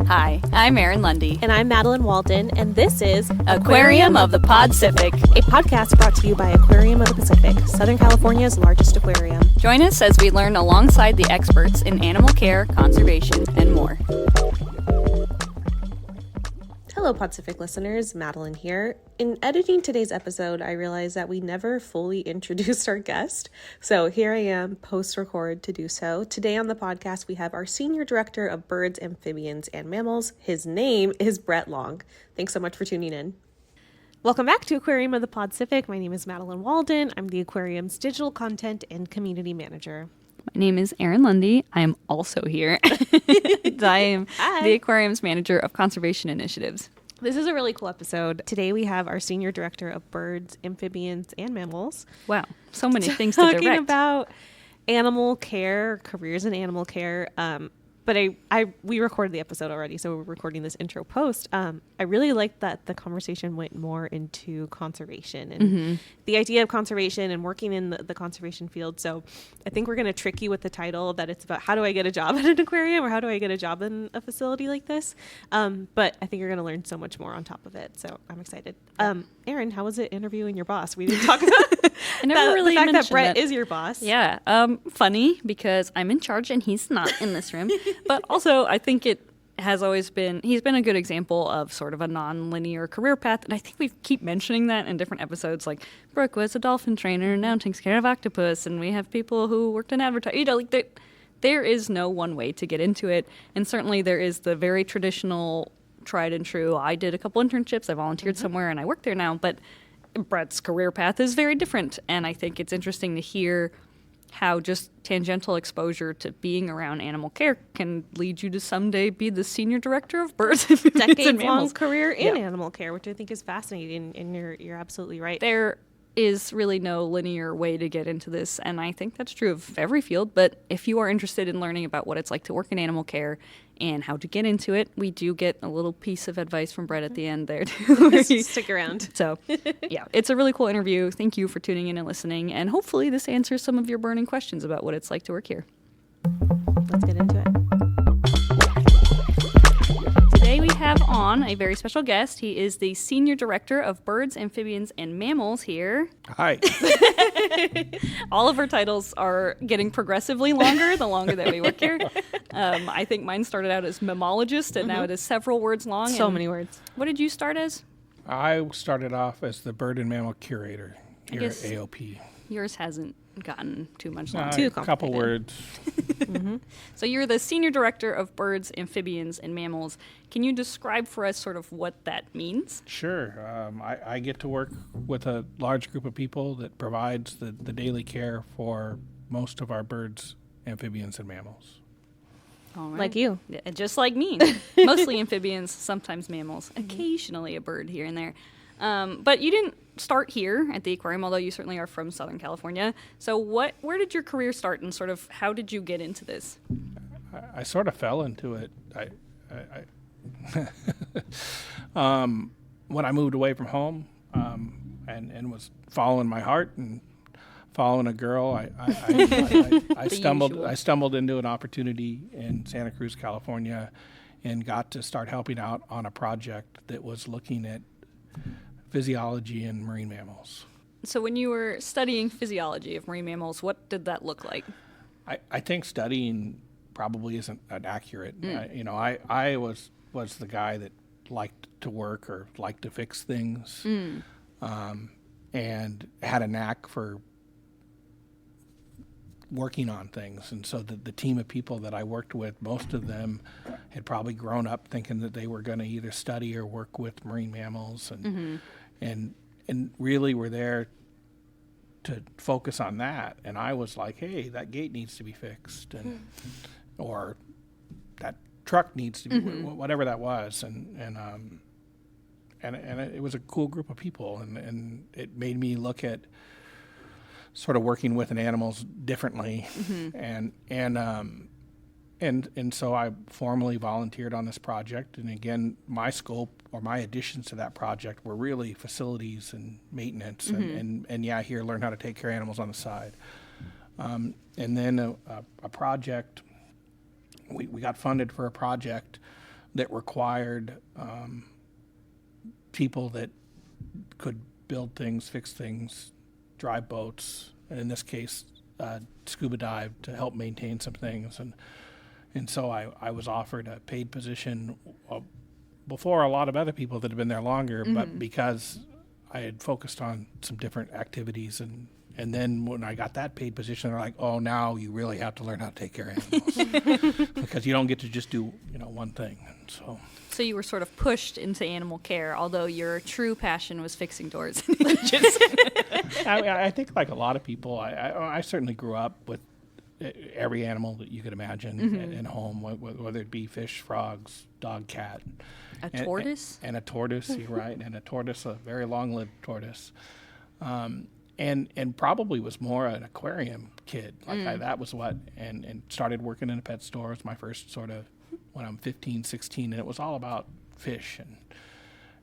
Hi, I'm Erin Lundy. And I'm Madeline Walden, and this is Aquarium of the Podcific, a podcast brought to you by Aquarium of the Pacific, Southern California's largest aquarium. Join us as we learn alongside the experts in animal care, conservation, and more. Hello, Podcific listeners. Madeline here. In editing today's episode, I realized that we never fully introduced our guest. So here I am, post-record to do so. Today on the podcast, we have our Senior Director of Birds, Amphibians, and Mammals. His name is Brett Long. Thanks so much for tuning in. Welcome back to Aquarium of the Podcific. My name is Madeline Walden. I'm the aquarium's digital content and community manager. My name is Erin Lundy. I am also here. I am the aquarium's manager of conservation initiatives. This is a really cool episode. Today we have our Senior Director of Birds, Amphibians, and Mammals. Wow, so many things to direct. Talking about animal care, careers in animal care. But we recorded the episode already, so we're recording this intro post. I really liked that the conversation went more into conservation and the idea of conservation and working in the conservation field. So I think we're going to trick you with the title that it's about how do I get a job at an aquarium or how do I get a job in a facility like this. But I think you're going to learn so much more on top of it. So I'm excited. Erin, how was it interviewing your boss? We didn't talk about I never really the fact mentioned that Brett is your boss. Yeah, funny because I'm in charge and he's not in this room. But also, I think it has always been, he's been a good example of sort of a non-linear career path. And I think we keep mentioning that in different episodes. Like, Brooke was a dolphin trainer and now takes care of octopus. And we have people who worked in advertising. You know, like there is no one way to get into it. And certainly there is the very traditional, tried and true. I did a couple internships. I volunteered somewhere and I work there now. But Brett's career path is very different. And I think it's interesting to hear how just tangential exposure to being around animal care can lead you to someday be the Senior Director of Birds, Amphibians, and Mammals. Decades-long career in animal care, which I think is fascinating, and you're absolutely right. There is really no linear way to get into this, and I think that's true of every field, but if you are interested in learning about what it's like to work in animal care and how to get into it, we do get a little piece of advice from Brett at the end there, too. Stick around. So, yeah, it's a really cool interview. Thank you for tuning in and listening, and hopefully this answers some of your burning questions about what it's like to work here. Let's get into it. Today we have on a very special guest. He is the Senior Director of Birds, Amphibians, and Mammals here. Hi. All of our titles are getting progressively longer the longer that we work here. I think mine started out as mammologist, and now it is several words long. So many words. What did you start as? I started off as the bird and mammal curator here at guess AOP. Yours hasn't gotten too much longer. Too A couple words. So you're the Senior Director of Birds, Amphibians, and Mammals. Can you describe for us sort of what that means? Sure. I get to work with a large group of people that provides the daily care for most of our birds, amphibians, and mammals. All right. Like you. Yeah, just like me. Mostly amphibians, sometimes mammals, occasionally a bird here and there. But you didn't start here at the aquarium, although you certainly are from Southern California. So where did your career start, and sort of how did you get into this? I sort of fell into it. When I moved away from home and was following my heart and following a girl, I stumbled into an opportunity in Santa Cruz, California, and got to start helping out on a project that was looking at physiology in marine mammals. So when you were studying physiology of marine mammals, what did that look like? I think studying probably isn't accurate. I was the guy that liked to work or liked to fix things, and had a knack for working on things. And so the team of people that I worked with, most of them had probably grown up thinking that they were going to either study or work with marine mammals, and really were there to focus on that. And I was like, hey, that gate needs to be fixed, and or that truck needs to be whatever that was, and it was a cool group of people, and it made me look at sort of working with animals differently, and so I formally volunteered on this project. And again, my scope or my additions to that project were really facilities and maintenance, and here learn how to take care of animals on the side. And then a project, we got funded for a project that required people that could build things, fix things, drive boats, and in this case, scuba dive to help maintain some things. And so I was offered a paid position before a lot of other people that had been there longer, but because I had focused on some different activities, and then when I got that paid position, they're like, oh, now you really have to learn how to take care of animals because you don't get to just do one thing. And so you were sort of pushed into animal care, although your true passion was fixing doors in cages. I think like a lot of people, I certainly grew up with every animal that you could imagine at home, whether it be fish, frogs, dog, cat. A tortoise? And a tortoise, you're right. And a tortoise, a very long-lived tortoise. And probably was more an aquarium kid. Like that was what, and started working in a pet store. It was my first sort of, when I'm 15, 16, and it was all about fish.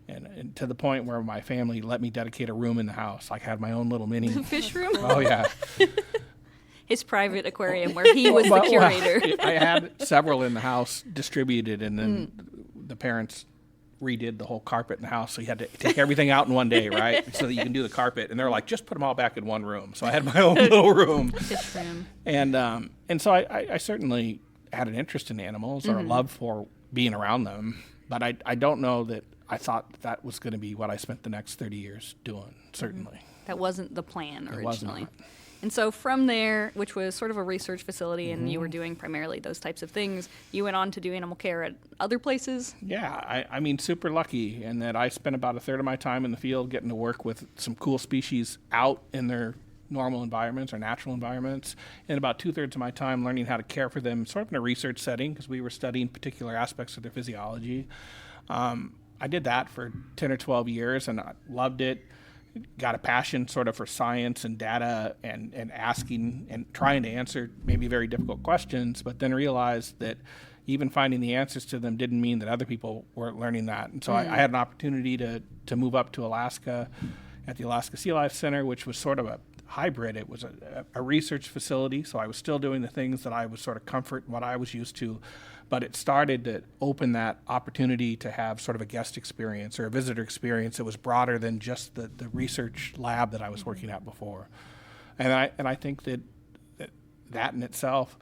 And to the point where my family let me dedicate a room in the house. I had my own little mini fish room? Oh, yeah. His private aquarium where he was the curator. I had several in the house distributed, and then the parents redid the whole carpet in the house, so you had to take everything out in one day, right? So that you can do the carpet. And they're like, just put them all back in one room. So I had my own little room. Fish room. And so I certainly had an interest in animals or a love for being around them, but I don't know that I thought that was going to be what I spent the next 30 years doing, certainly. That wasn't the plan originally. It was not. And so from there, which was sort of a research facility, and you were doing primarily those types of things, you went on to do animal care at other places? Yeah, I mean, super lucky in that I spent about a third of my time in the field getting to work with some cool species out in their normal environments or natural environments, and about 2/3 of my time learning how to care for them sort of in a research setting because we were studying particular aspects of their physiology. I did that for 10 or 12 years, and I loved it. Got a passion sort of for science and data and asking and trying to answer maybe very difficult questions, but then realized that even finding the answers to them didn't mean that other people weren't learning that. And so I had an opportunity to move up to Alaska at the Alaska Sea Life Center, which was sort of a hybrid. It was a research facility, so I was still doing the things that I was sort of comfort, what I was used to, but it started to open that opportunity to have sort of a guest experience or a visitor experience that was broader than just the research lab that I was working at before. And I think that in itself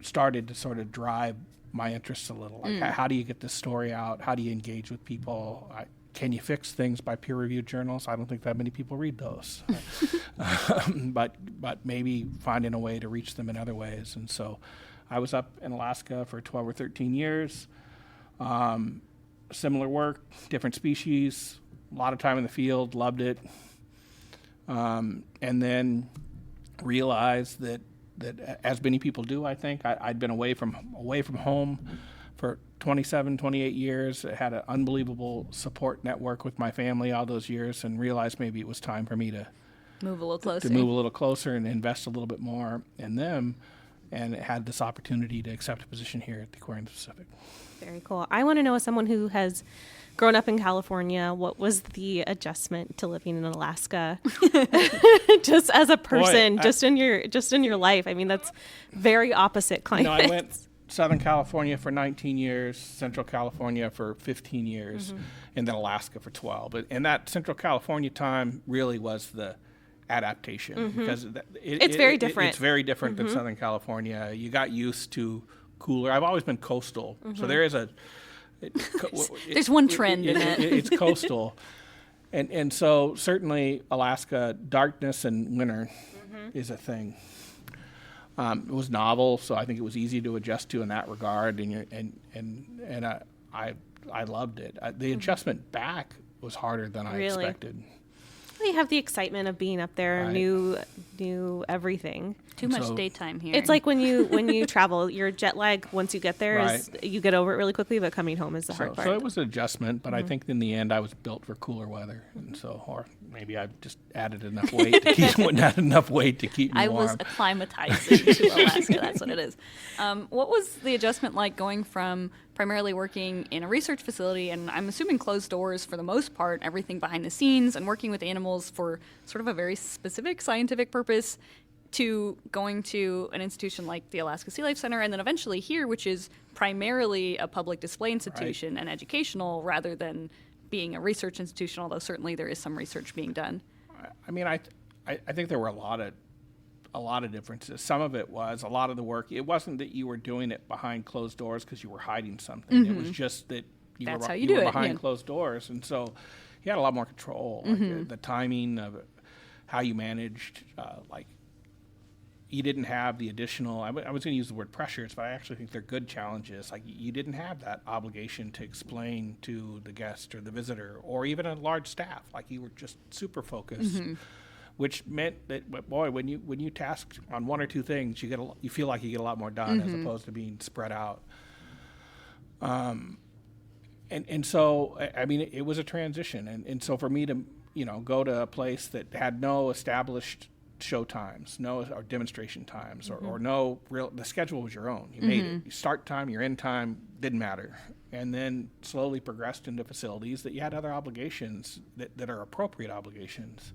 started to sort of drive my interests a little. Like, how do you get this story out? How do you engage with people? Can you fix things by peer-reviewed journals? I don't think that many people read those. But maybe finding a way to reach them in other ways. And so I was up in Alaska for 12 or 13 years. Similar work, different species, a lot of time in the field, loved it. And then realized that as many people do, I think, I'd been away from home for 27, 28 years. I had an unbelievable support network with my family all those years, and realized maybe it was time for me to move a little closer and invest a little bit more in them. And had this opportunity to accept a position here at the Aquarium Pacific. Very cool. I want to know, as someone who has grown up in California, what was the adjustment to living in Alaska? Just as a person, just in your life. I mean, that's very opposite climate. I went Southern California for 19 years, Central California for 15 years, and then Alaska for 12. And that Central California time really was the adaptation because it's very different. It's very different than Southern California. You got used to cooler. I've always been coastal, so there is there's one trend in it. It's coastal, and so certainly Alaska, darkness and winter is a thing. It was novel, so I think it was easy to adjust to in that regard, and I loved it. The adjustment back was harder than I expected. You have the excitement of being up there, right. new everything. Too much daytime here. It's like when you travel, your jet lag once you get there is you get over it really quickly, but coming home is the hard part. So it was an adjustment, but I think in the end I was built for cooler weather, and so, or maybe I just added enough weight to keep me I warm. was acclimatizing to Alaska. That's what it is. What was the adjustment like going from primarily working in a research facility, and I'm assuming closed doors for the most part, everything behind the scenes, and working with animals for sort of a very specific scientific purpose, to going to an institution like the Alaska Sea Life Center, and then eventually here, which is primarily a public display institution and educational rather than being a research institution, although certainly there is some research being done. I mean, I think there were a lot of differences. Some of it was a lot of the work. It wasn't that you were doing it behind closed doors because you were hiding something. It was just that you That's were, how you do were it, behind yeah. closed doors, and so you had a lot more control. Like the timing of it, how you managed, like you didn't have the additional. I was going to use the word pressures, but I actually think they're good challenges. Like you didn't have that obligation to explain to the guest or the visitor, or even a large staff. Like you were just super focused. Which meant that, boy, when you task on one or two things, you feel like you get a lot more done as opposed to being spread out. And so, I mean, it was a transition. And so for me to, go to a place that had no established show times, or demonstration times, or no real, the schedule was your own. You made it. Your start time, your end time, didn't matter. And then slowly progressed into facilities that you had other obligations that are appropriate obligations.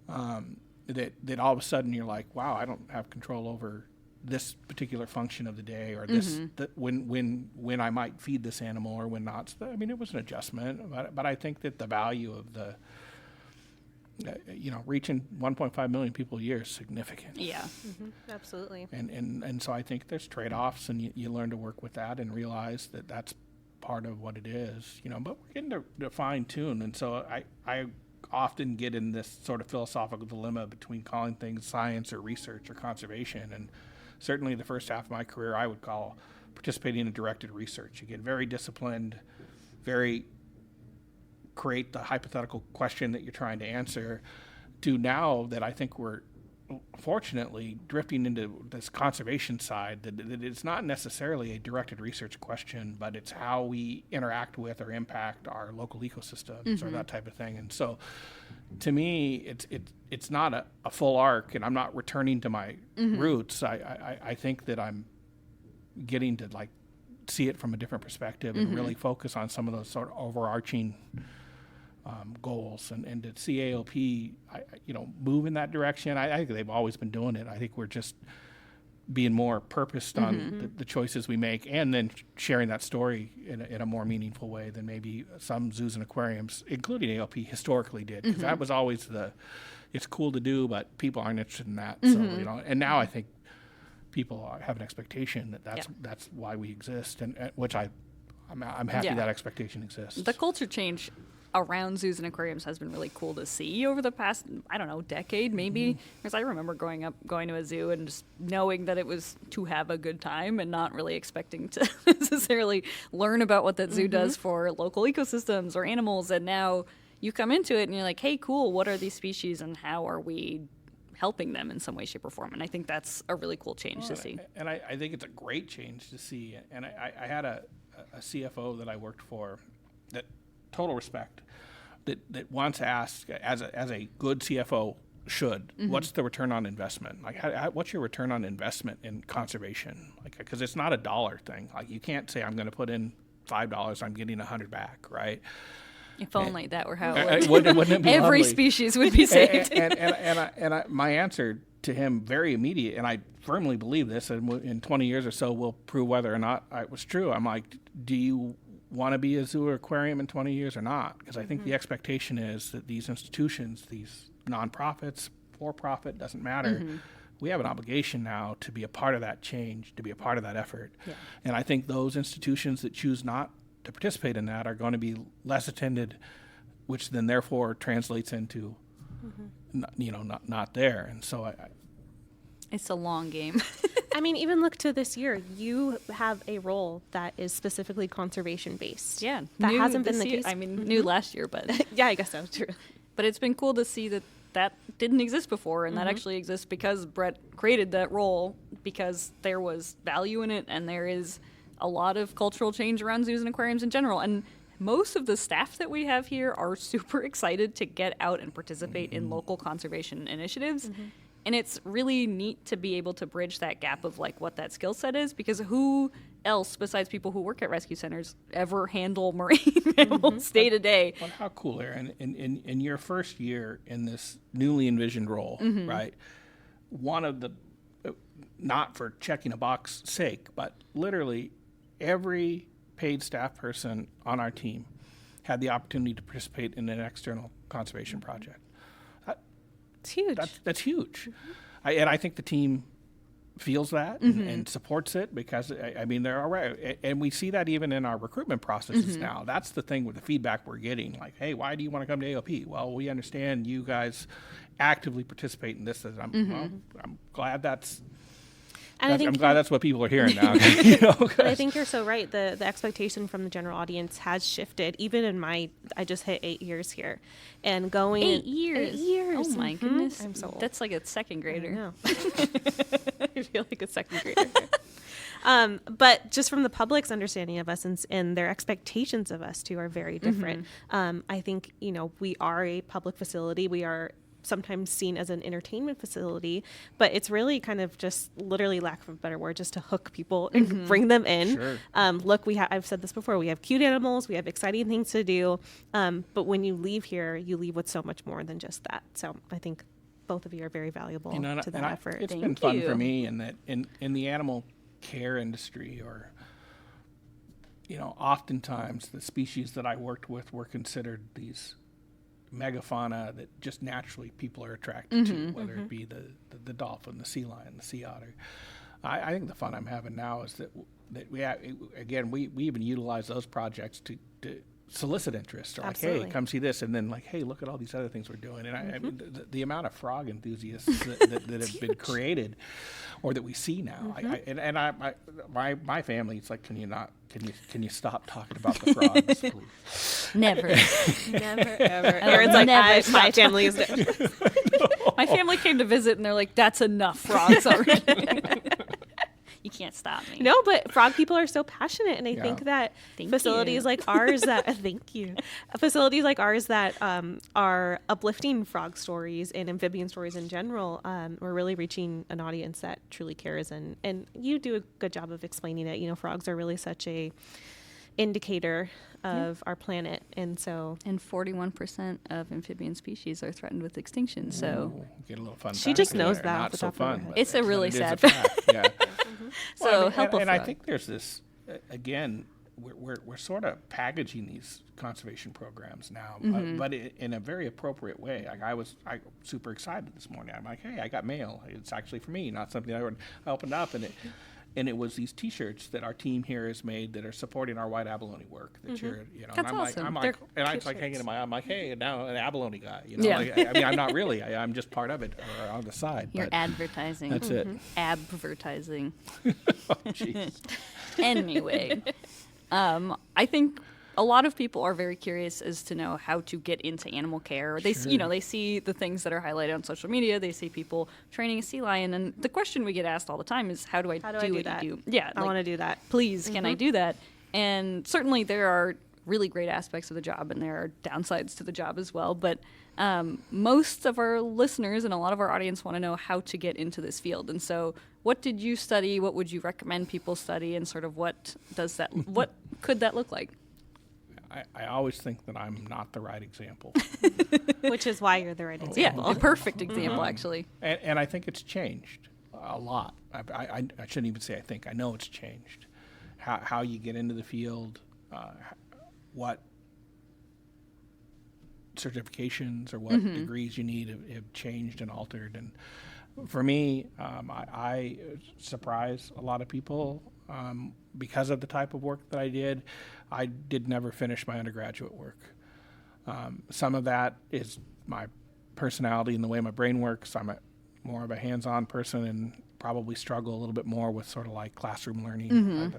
That all of a sudden you're like, wow, I don't have control over this particular function of the day, or this when I might feed this animal or when not. So, I mean, it was an adjustment, but I think that the value of the reaching 1.5 million people a year is significant. Yeah. Absolutely. And so I think there's trade-offs, and you learn to work with that and realize that that's part of what it is. But we're getting to fine tune, and so I often get in this sort of philosophical dilemma between calling things science or research or conservation. And certainly the first half of my career I would call participating in directed research. You get very disciplined, create the hypothetical question that you're trying to answer, to now that I think we're fortunately drifting into this conservation side, that it's not necessarily a directed research question, but it's how we interact with or impact our local ecosystems or that type of thing. And so to me, it's not a full arc, and I'm not returning to my roots. I think that I'm getting to like see it from a different perspective and really focus on some of those sort of overarching goals, and to see AOP, move in that direction. I think they've always been doing it. I think we're just being more purposed on the choices we make, and then sharing that story in a more meaningful way than maybe some zoos and aquariums, including AOP, historically did. Because that was always it's cool to do, but people aren't interested in that. So and now I think people have an expectation that's why we exist, and which I'm happy that expectation exists. The culture change around zoos and aquariums has been really cool to see over the past, decade maybe. Because I remember growing up, going to a zoo and just knowing that it was to have a good time and not really expecting to necessarily learn about what that zoo does for local ecosystems or animals. And now you come into it and you're like, hey, cool, what are these species and how are we helping them in some way, shape, or form? And I think that's a really cool change to see. And I think it's a great change to see. And I had a CFO that I worked for that, total respect, that once asked, as a good CFO should, what's the return on investment? Like, what's your return on investment in conservation? Like, because it's not a dollar thing. Like, you can't say I'm going to put in $5, I'm getting 100 back, right? If only that were how it wouldn't it be every lovely? Species would be saved. And my answer to him, very immediate, and I firmly believe this, and in 20 years or so we'll prove whether or not it was true. I'm like, do you want to be a zoo or aquarium in 20 years or not? Because I think the expectation is that these institutions, these nonprofits, for-profit, doesn't matter. We have an obligation now to be a part of that change, to be a part of that effort. Yeah. And I think those institutions that choose not to participate in that are going to be less attended, which then therefore translates into, not there. And so it's a long game. I mean, even look to this year. You have a role that is specifically conservation based. Yeah, that hasn't been the case. I mean, new last year, but yeah, I guess that's true. But it's been cool to see that didn't exist before, and that actually exists because Brett created that role, because there was value in it, and there is a lot of cultural change around zoos and aquariums in general. And most of the staff that we have here are super excited to get out and participate in local conservation initiatives. And it's really neat to be able to bridge that gap of like what that skill set is, because who else besides people who work at rescue centers ever handle marine mammals day to day? Well, how cool, Aaron, in your first year in this newly envisioned role, right? one of the, not for checking a box sake, but literally every paid staff person on our team had the opportunity to participate in an external conservation project. It's huge. That's huge. And I think the team feels that and supports it, because I mean, they're all right. And we see that even in our recruitment processes now. That's the thing with the feedback we're getting. Like, hey, why do you want to come to AOP? Well, we understand you guys actively participate in this. I'm glad I'm glad that's what people are hearing now. But I think you're so right. The expectation from the general audience has shifted. Even in I just hit 8 years here, and going 8 years. 8 years. Oh my goodness, I'm so old. That's like a second grader. I feel like a second grader. But just from the public's understanding of us and their expectations of us too are very different. I think, we are a public facility. We are sometimes seen as an entertainment facility, but it's really kind of just literally, lack of a better word, just to hook people and bring them in. Sure. Look, I've said this before, we have cute animals, we have exciting things to do. But when you leave here, you leave with so much more than just that. So I think both of you are very valuable to that effort. It's been fun for me in that in the animal care industry, or, oftentimes the species that I worked with were considered these megafauna that just naturally people are attracted to, whether it be the dolphin, the sea lion, the sea otter. I think the fun I'm having now is that we even utilize those projects to solicit interest, or Absolutely. like, hey, come see this, and then like, hey, look at all these other things we're doing. And I mean, the amount of frog enthusiasts that have been created, or that we see now. My family, it's like, can you stop talking about the frogs, please? Never. Never, ever. Aaron's like, my family is dead. My family came to visit, and they're like, that's enough frogs already. You can't stop me. No, but frog people are so passionate, and I think that Thank facilities you. like ours that thank you, facilities like ours that are uplifting frog stories and amphibian stories in general, we're really reaching an audience that truly cares, and you do a good job of explaining it. Frogs are really such a indicator of our planet, and 41% of amphibian species are threatened with extinction. So Get a little fun. She just knows there. that Not off the so top of her fun. head. but It's a really it is sad fact. Yeah. So help a and I frog. think there's this again. We're sort of packaging these conservation programs now, but in a very appropriate way. Like I was super excited this morning. I'm like, hey, I got mail. It's actually for me, not something I opened up, and it was these T-shirts that our team here has made that are supporting our white abalone work. That you're, That's and I'm awesome. like, They're and I'm cute like hanging shirts. in my eye. I'm like, hey, now an abalone guy. Yeah. Like, I mean, I'm not really. I'm just part of it, or on the side. You're but advertising. that's it. Advertising. Oh, jeez. Anyway, I think a lot of people are very curious as to know how to get into animal care. They, they see the things that are highlighted on social media. They see people training a sea lion, and the question we get asked all the time is, "How do I do what that? you do?" Yeah, I want to do that. Please, can I do that? And certainly there are really great aspects of the job, and there are downsides to the job as well. But most of our listeners and a lot of our audience want to know how to get into this field. And so, what did you study? What would you recommend people study? And sort of what could that look like? I always think that I'm not the right example. Which is why you're the right Yeah, example. a perfect example, actually. And I think it's changed a lot. I shouldn't even say I think. I know it's changed. How you get into the field, what certifications or what degrees you need have changed and altered. And for me, I surprise a lot of people because of the type of work that I did. I did never finish my undergraduate work. Some of that is my personality and the way my brain works. I'm more of a hands-on person and probably struggle a little bit more with sort of like classroom learning,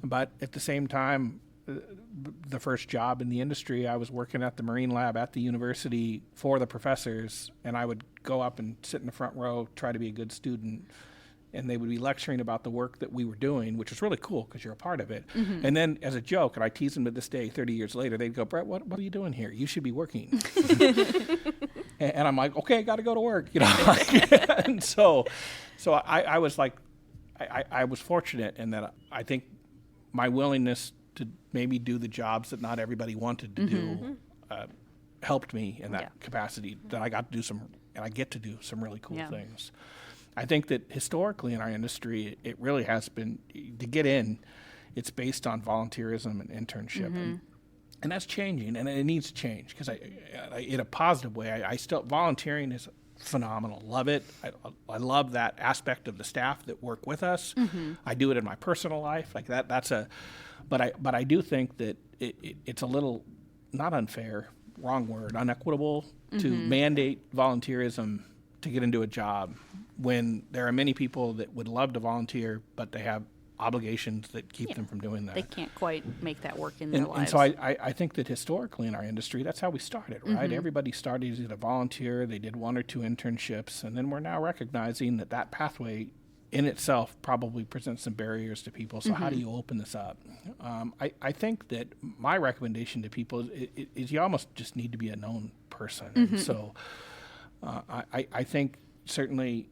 But at the same time, the first job in the industry, I was working at the marine lab at the university for the professors, and I would go up and sit in the front row, try to be a good student, and they would be lecturing about the work that we were doing, which was really cool because you're a part of it. And then as a joke, and I tease them to this day, 30 years later, they'd go, Brett, what are you doing here? You should be working. And I'm like, okay, I got to go to work, And so I was like, I was fortunate in that I think my willingness to maybe do the jobs that not everybody wanted to do helped me in that capacity, that I got to do some I get to do some really cool Yeah. things. I think that historically in our industry, it really has been, to get in, it's based on volunteerism and internship. And that's changing, and it needs to change, because in a positive way, I still, volunteering is phenomenal. Love it. I love that aspect of the staff that work with us. I do it in my personal life, like that's a, but I do think that it's a little, not unfair, wrong word, unequitable to mandate volunteerism to get into a job when there are many people that would love to volunteer, but they have obligations that keep them from doing that. They can't quite make that work in their lives. And so I think that historically in our industry, that's how we started, right? Everybody started as a volunteer. They did 1 or 2 internships, and then we're now recognizing that pathway in itself probably presents some barriers to people. So how do you open this up? I think that my recommendation to people is you almost just need to be a known person. And so I think certainly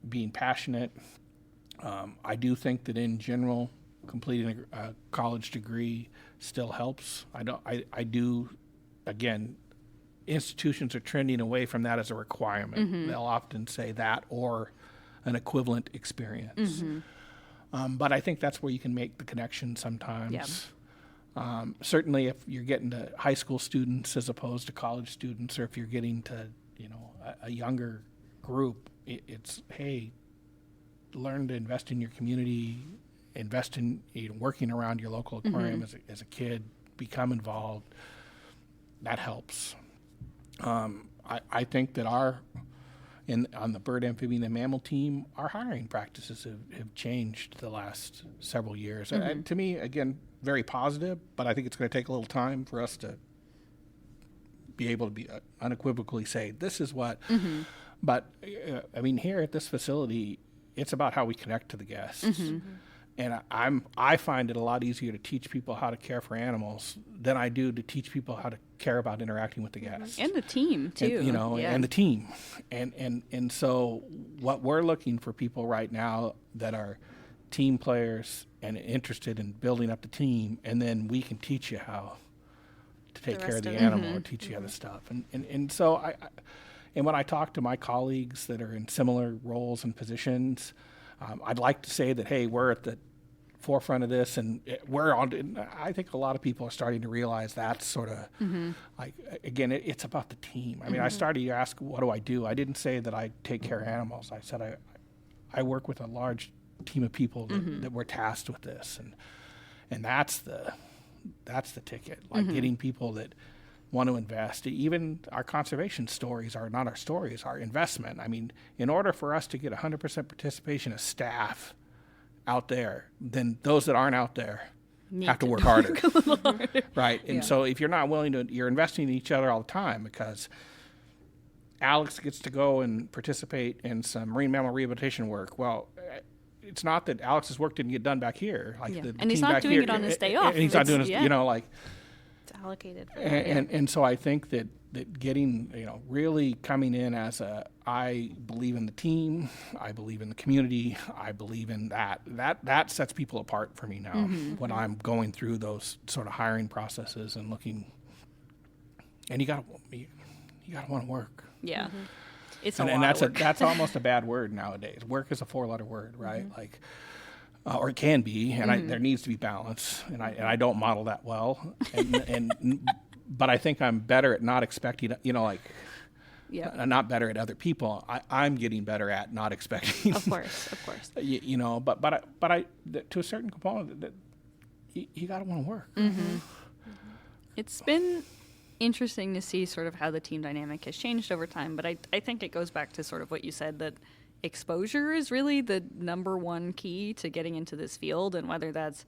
being passionate. I do think that in general, completing a college degree still helps. I do, again, institutions are trending away from that as a requirement. They'll often say that or an equivalent experience. But I think that's where you can make the connection sometimes. Certainly if you're getting to high school students as opposed to college students, or if you're getting to, a younger group, it's, hey, learn to invest in your community, invest in working around your local aquarium as a kid, become involved. That helps. I think that on the bird, amphibian, and mammal team, our hiring practices have changed the last several years. And to me, again, very positive, but I think it's going to take a little time for us to be able to be unequivocally say, this is what. But, I mean, here at this facility, it's about how we connect to the guests. And I find it a lot easier to teach people how to care for animals than I do to teach people how to care about interacting with the guests. And the team, too. And, and the team. And so what we're looking for people right now that are team players and interested in building up the team, and then we can teach you how to take care of the animal or teach you other stuff. And so and when I talk to my colleagues that are in similar roles and positions, I'd like to say that, hey, we're at the forefront of this, and I think a lot of people are starting to realize that's sort of like, again, it's about the team. I mean, I started to ask, what do I do? I didn't say that I take care of animals. I said I work with a large team of people that we're tasked with this, and that's the ticket, like getting people that want to invest. Even our conservation stories are not our stories, our investment. I mean, in order for us to get 100% participation of staff out there, then those that aren't out there have to work harder. Right? And so if you're not willing to, you're investing in each other all the time, because Alex gets to go and participate in some marine mammal rehabilitation work. Well, it's not that Alex's work didn't get done back here. Like the and he's team not back doing here, it on his day off. And he's not doing his, like, It's allocated. And so I think that getting, really coming in as I believe in the team, I believe in the community, I believe in that sets people apart for me now when I'm going through those sort of hiring processes and looking, and you gotta want to work. Yeah. It's and that's almost a bad word nowadays. Work is a 4-letter word, right? Like, or it can be, and there needs to be balance, and I don't model that well, but I think I'm better at not expecting, I'm not better at other people. I'm getting better at not expecting. Of course. But I to a certain component that you got to want to work. It's been interesting to see sort of how the team dynamic has changed over time, but I think it goes back to sort of what you said, that exposure is really the number one key to getting into this field, and whether that's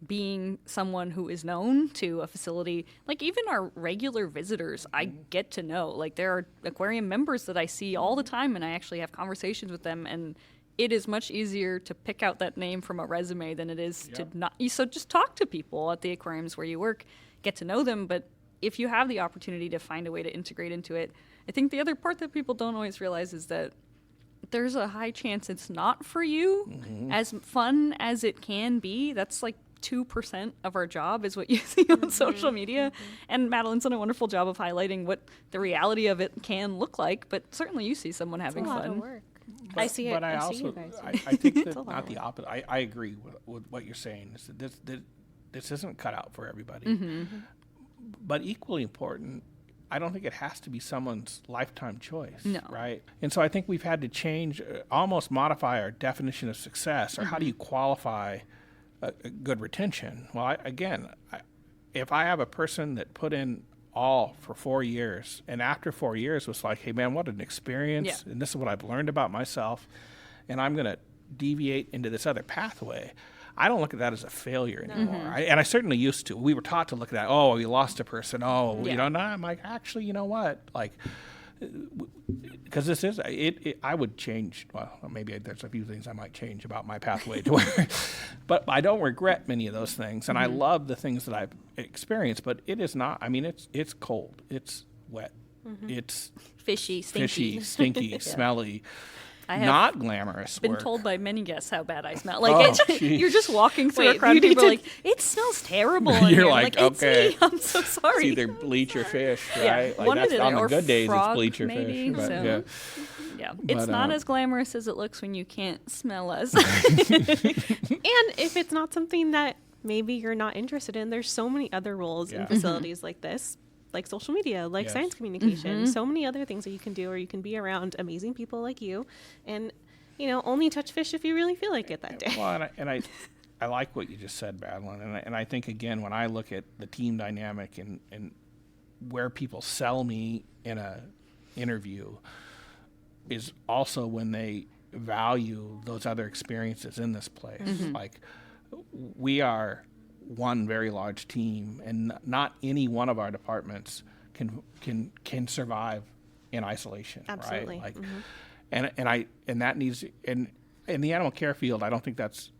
being someone who is known to a facility, like even our regular visitors, I get to know. Like, there are aquarium members that I see all the time, and I actually have conversations with them, and it is much easier to pick out that name from a resume than it is to not. So just talk to people at the aquariums where you work, get to know them, but if you have the opportunity to find a way to integrate into it, I think the other part that people don't always realize is that there's a high chance it's not for you. As fun as it can be, that's like 2% of our job is what you see on social media. And Madeline's done a wonderful job of highlighting what the reality of it can look like, but certainly you see someone having It's a lot fun. of work. But, I see it. But I see also, you guys. I think It's that a lot not of the work. opposite. I agree with what you're saying. Is that this isn't cut out for everybody. But equally important, I don't think it has to be someone's lifetime choice. No. Right? And so I think we've had to change, almost modify our definition of success, or how do you qualify a good retention? Well, if I have a person that put in all for 4 years, and after 4 years was like, hey man, what an experience, and this is what I've learned about myself, and I'm going to deviate into this other pathway, I don't look at that as a failure anymore. And I certainly used to. We were taught to look at that, oh, you lost a person, no, I'm like, actually, you know what, like, because this is I would change, well, maybe there's a few things I might change about my pathway to where, but I don't regret many of those things, and I love the things that I've experienced, but it is not, I mean, it's cold, it's wet, it's Fishy, stinky. stinky, smelly, I have not glamorous been work. told by many guests how bad I smell. Like, you're just walking through a Wait, crowd you and people are need like, it smells terrible in You're here. like, it's okay. me. I'm so sorry. It's either bleach or fish, Yeah, right? Like one or that's the other, on the or good days, frog, it's bleach or maybe, fish. But so. yeah. Yeah, it's But, not as glamorous as it looks when you can't smell us. And if it's not something that maybe you're not interested in, there's so many other roles Yeah. in facilities like this, like social media, like Yes. science communication, so many other things that you can do, or you can be around amazing people like you, and only touch fish if you really feel like it that day. Well, I like what you just said, Madeline, and I think again when I look at the team dynamic and where people sell me in a interview is also when they value those other experiences in this place. Like we are one very large team, and not any one of our departments can survive in isolation. Absolutely. Right? Like, and that needs, and in the animal care field, I don't think that's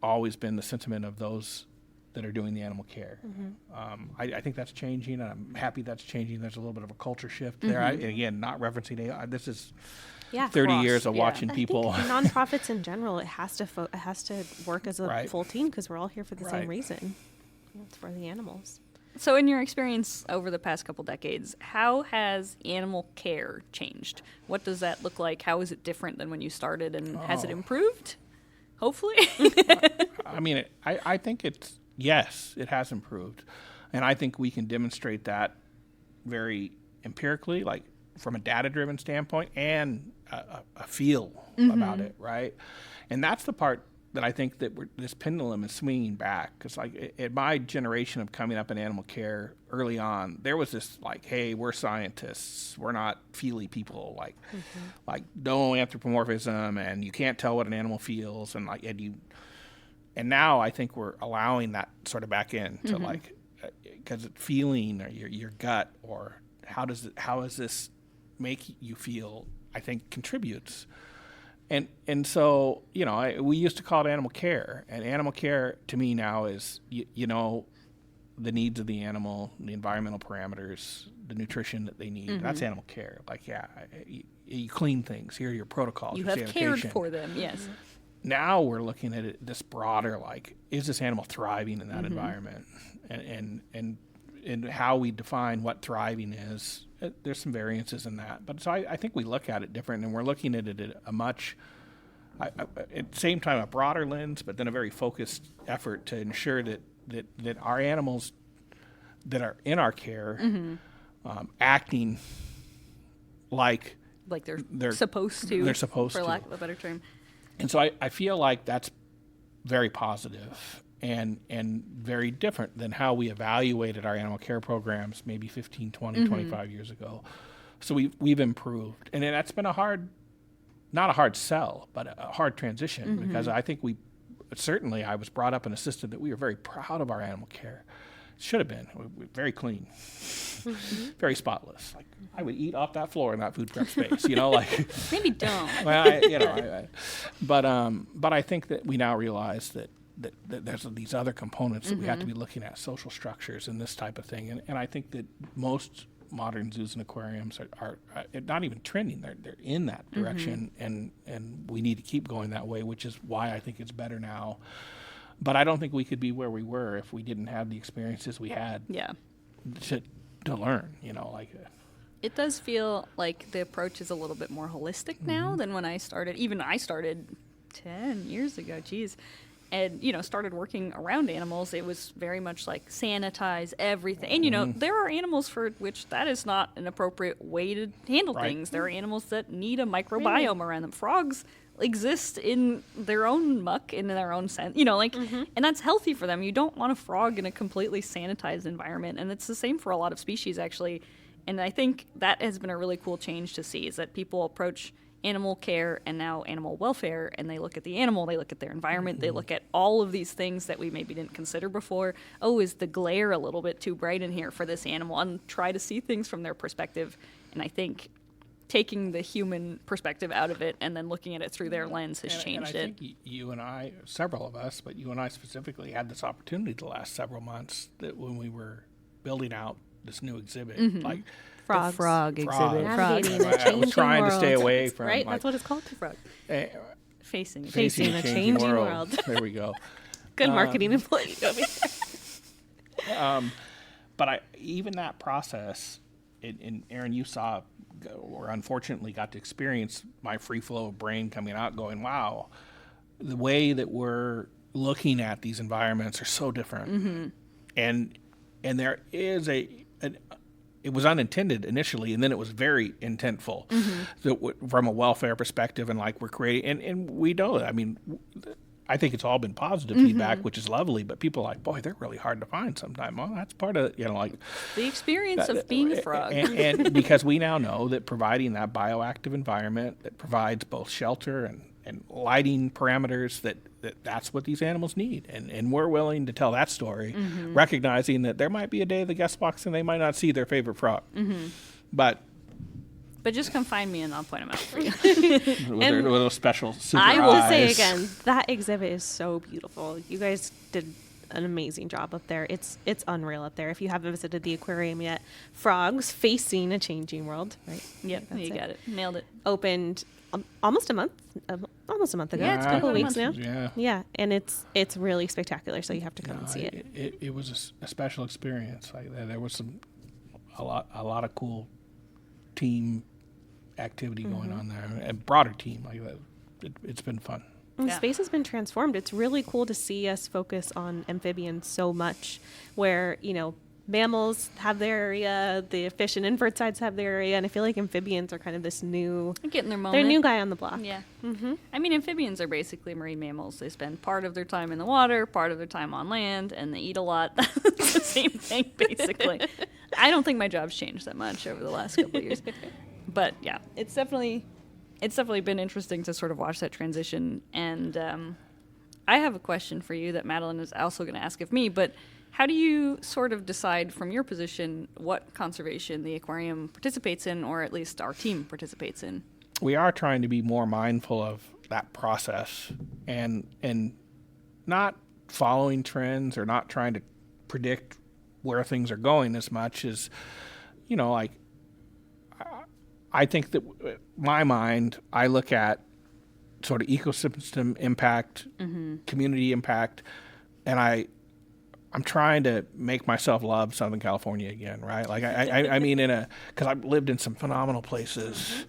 always been the sentiment of those that are doing the animal care. I think that's changing, and I'm happy that's changing. There's a little bit of a culture shift there. Again, not referencing AI. This is Yeah, 30 Cross, years of yeah. watching I people. think nonprofits in general, it has to work as a Right. full team because we're all here for the Right. same reason. It's for the animals. So, in your experience over the past couple decades, how has animal care changed? What does that look like? How is it different than when you started, and has it improved? Hopefully. I mean, I think yes, it has improved. And I think we can demonstrate that very empirically, like from a data-driven standpoint, and a feel about it, right? And that's the part that I think that this pendulum is swinging back. Because like in my generation of coming up in animal care early on, there was this like, hey, we're scientists, we're not feely people, like no anthropomorphism, and you can't tell what an animal feels, and like and now I think we're allowing that sort of back in to like, because feeling or your gut, or how does this make you feel, I think contributes. And so, we used to call it animal care, and animal care to me now is, the needs of the animal, the environmental parameters, the nutrition that they need. That's animal care. Like, you clean things. Here are your protocols. You your have sanitation. cared for them, yes. Now we're looking at it this broader, like, is this animal thriving in that environment? And how we define what thriving is, there's some variances in that. But so I think we look at it different, and we're looking at it at a much, at the same time, a broader lens, but then a very focused effort to ensure that our animals that are in our care acting like they're supposed to. They're supposed for to. lack of a better term. And so I feel like that's very positive and very different than how we evaluated our animal care programs maybe 15, 20, 25 years ago. So we've improved. And that's been not a hard sell, but a hard transition, because I think I was brought up and insisted that we were very proud of our animal care. Should have been. We're very clean, very spotless. Like I would eat off that floor in that food prep space, like. Maybe don't. Well, but I think that we now realize that there's these other components that we have to be looking at, social structures and this type of thing. And I think that most modern zoos and aquariums are not even trending. They're in that direction, and we need to keep going that way, which is why I think it's better now But I don't think we could be where we were if we didn't have the experiences we had Yeah. to learn, like. It does feel like the approach is a little bit more holistic now than when I started. Even I started 10 years ago, geez. And, started working around animals. It was very much like sanitize everything. And, there are animals for which that is not an appropriate way to handle things. There are animals that need a microbiome around them. Frogs exist in their own muck, in their own sense, and that's healthy for them. You don't want a frog in a completely sanitized environment. And it's the same for a lot of species, actually. And I think that has been a really cool change to see, is that people approach animal care and now animal welfare, and they look at the animal, they look at their environment, they look at all of these things that we maybe didn't consider before. Oh, is the glare a little bit too bright in here for this animal? And try to see things from their perspective. And I think taking the human perspective out of it and then looking at it through their lens has changed it. I think you and I, several of us, but you and I specifically, had this opportunity the last several months, that when we were building out this new exhibit, like Frogs. The frog exhibit. Navigating a I was changing trying to stay world. away from Right? That's what it's called. Frog. Facing Facing a changing world. There we go. Good marketing employee. But even that process, and Aaron, you saw, or unfortunately got to experience my free flow of brain coming out going, wow, the way that we're looking at these environments are so different. And there is it was unintended initially, and then it was very intentful from a welfare perspective, and like we're creating, and we know it. I mean, I think it's all been positive feedback, which is lovely, but people are like, boy, they're really hard to find sometimes. Well, that's part of, like the experience of being a frog. And because we now know that providing that bioactive environment that provides both shelter and lighting parameters, that's what these animals need. And we're willing to tell that story, recognizing that there might be a day the guest walks and they might not see their favorite frog. But just come find me and I'll point them out for you. with their little special super I will eyes. say again, that exhibit is so beautiful. You guys did an amazing job up there. It's unreal up there. If you haven't visited the aquarium yet, Frogs Facing a Changing World, right? Yep, you got it. Nailed it. Opened almost a month ago. Yeah, it's a couple of weeks now. Yeah, and it's really spectacular. So you have to come and see it. It was a special experience. Like there was a lot of cool team activity going on there, and broader team like that. It's been fun. The space has been transformed. It's really cool to see us focus on amphibians so much, where mammals have their area, the fish and invertebrates have their area, and I feel like amphibians are kind of this new... They're getting their moment. They're a new guy on the block. Yeah. I mean, amphibians are basically marine mammals. They spend part of their time in the water, part of their time on land, and they eat a lot. It's the same thing, basically. I don't think my job's changed that much over the last couple of years. But, yeah, it's definitely been interesting to sort of watch that transition. And I have a question for you that Madeline is also going to ask of me, but... How do you sort of decide from your position what conservation the aquarium participates in, or at least our team participates in? We are trying to be more mindful of that process and not following trends or not trying to predict where things are going as much as, like I think that my mind, I look at sort of ecosystem impact, community impact, and I'm trying to make myself love Southern California again, right? Like I mean, because I've lived in some phenomenal places,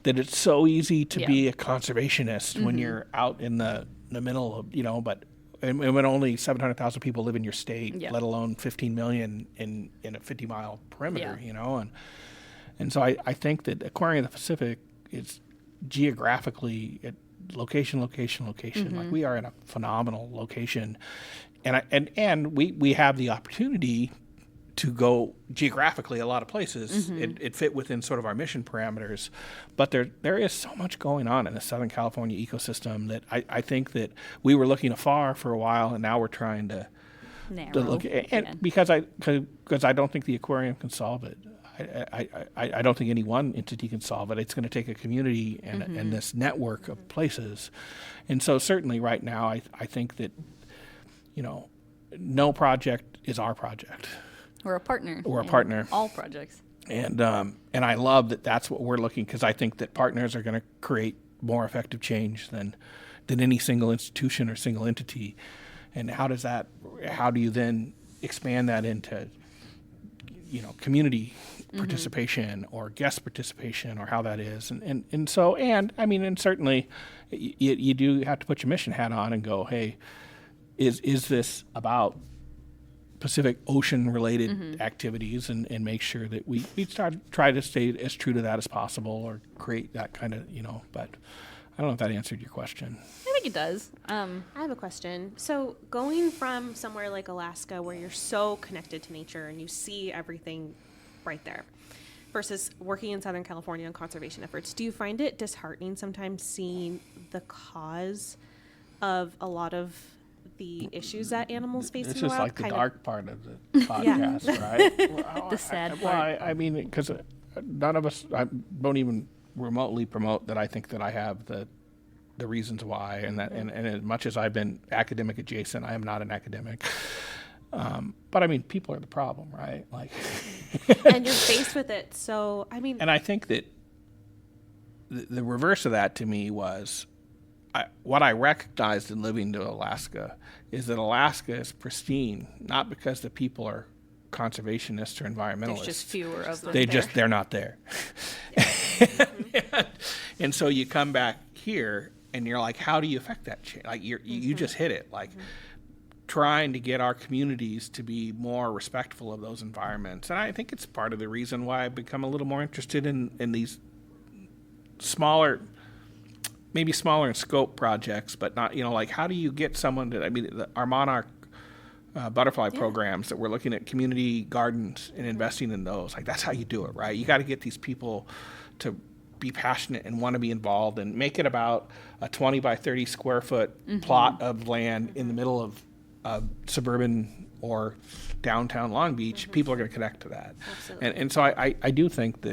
that it's so easy to be a conservationist when you're out in the middle of, but and when only 700,000 people live in your state, let alone 15 million in a 50-mile perimeter, and so I think that Aquarium of the Pacific is geographically location. Like we are in a phenomenal location. And we have the opportunity to go geographically a lot of places. It fit within sort of our mission parameters, but there is so much going on in the Southern California ecosystem that I think that we were looking afar for a while, and now we're trying to look at, and because I don't think the aquarium can solve it. I don't think any one entity can solve it. It's going to take a community and this network of places, and so certainly right now I think that. No project is our project. We're a partner. We're a partner. All projects. And I love that that's what we're looking, because I think that partners are going to create more effective change than any single institution or single entity. And how do you then expand that into, community participation or guest participation, or how that is. And certainly you do have to put your mission hat on and go, hey, is this about Pacific Ocean related activities, and make sure that we try to stay as true to that as possible, or create that kind of, but I don't know if that answered your question. I think it does. I have a question. So going from somewhere like Alaska, where you're so connected to nature and you see everything right there, versus working in Southern California on conservation efforts, do you find it disheartening sometimes seeing the cause of a lot of the issues that animals face in the wild? This is like the dark part of the podcast, right? Well, the sad part. I mean, because none of us, I don't even remotely promote that I think that I have the reasons why, and as much as I've been academic adjacent, I am not an academic. But I mean, people are the problem, right? Like, and you're faced with it. So, I mean, and I think that the reverse of that to me was what I recognized in living to Alaska is that Alaska is pristine, not because the people are conservationists or environmentalists. There's just fewer of them. They're not there. And so you come back here and you're like, how do you affect that change? Like you just hit it. Like trying to get our communities to be more respectful of those environments. And I think it's part of the reason why I've become a little more interested in these smaller in scope projects, but not, like how do you get someone to, our monarch butterfly programs that we're looking at community gardens and investing in those, like that's how you do it, right? You got to get these people to be passionate and want to be involved and make it about a 20 by 30 square foot plot of land in the middle of suburban or downtown Long Beach. People are going to connect to that. Absolutely. And so I do think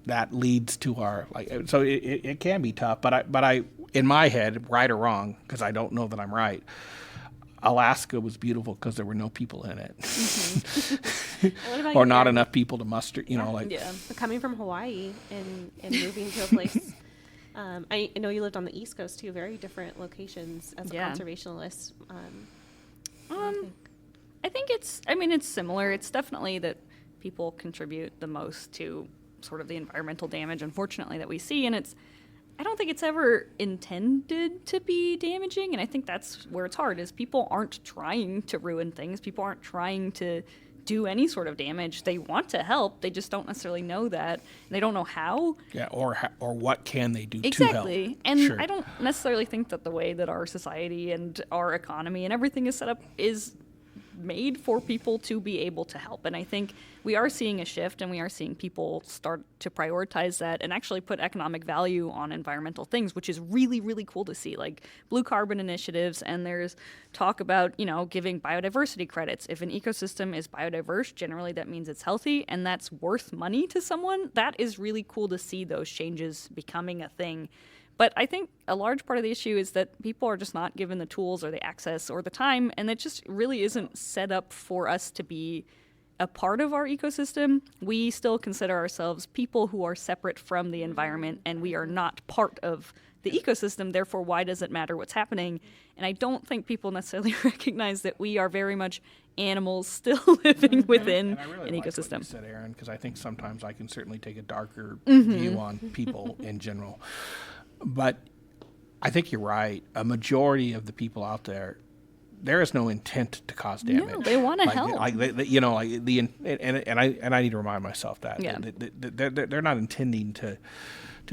that leads to our, so it can be tough, but I in my head, right or wrong, because I don't know that I'm right, Alaska was beautiful because there were no people in it. Or not enough people to muster, Coming from Hawaii and moving to a place, I know you lived on the East Coast too, very different locations as a conservationalist. I think it's similar. It's definitely that people contribute the most to sort of the environmental damage, unfortunately, that we see. And I don't think it's ever intended to be damaging. And I think that's where it's hard, is people aren't trying to ruin things. People aren't trying to do any sort of damage. They want to help. They just don't necessarily know that. They don't know how. Yeah, or what can they do exactly. to help. And sure. I don't necessarily think that the way that our society and our economy and everything is set up is made for people to be able to help. And I think we are seeing a shift, and we are seeing people start to prioritize that and actually put economic value on environmental things, which is really, really cool to see, like blue carbon initiatives. And there's talk about, giving biodiversity credits. If an ecosystem is biodiverse, generally that means it's healthy, and that's worth money to someone. That is really cool to see those changes becoming a thing. But I think a large part of the issue is that people are just not given the tools or the access or the time, and it just really isn't set up for us to be a part of our ecosystem. We still consider ourselves people who are separate from the environment, and we are not part of the ecosystem. Therefore, why does it matter what's happening? And I don't think people necessarily recognize that we are very much animals still living within and I really an liked ecosystem. What you said, Aaron, because I think sometimes I can certainly take a darker view on people in general. But I think you're right. A majority of the people out there is no intent to cause damage. No, they want to help. I need to remind myself that they're not intending to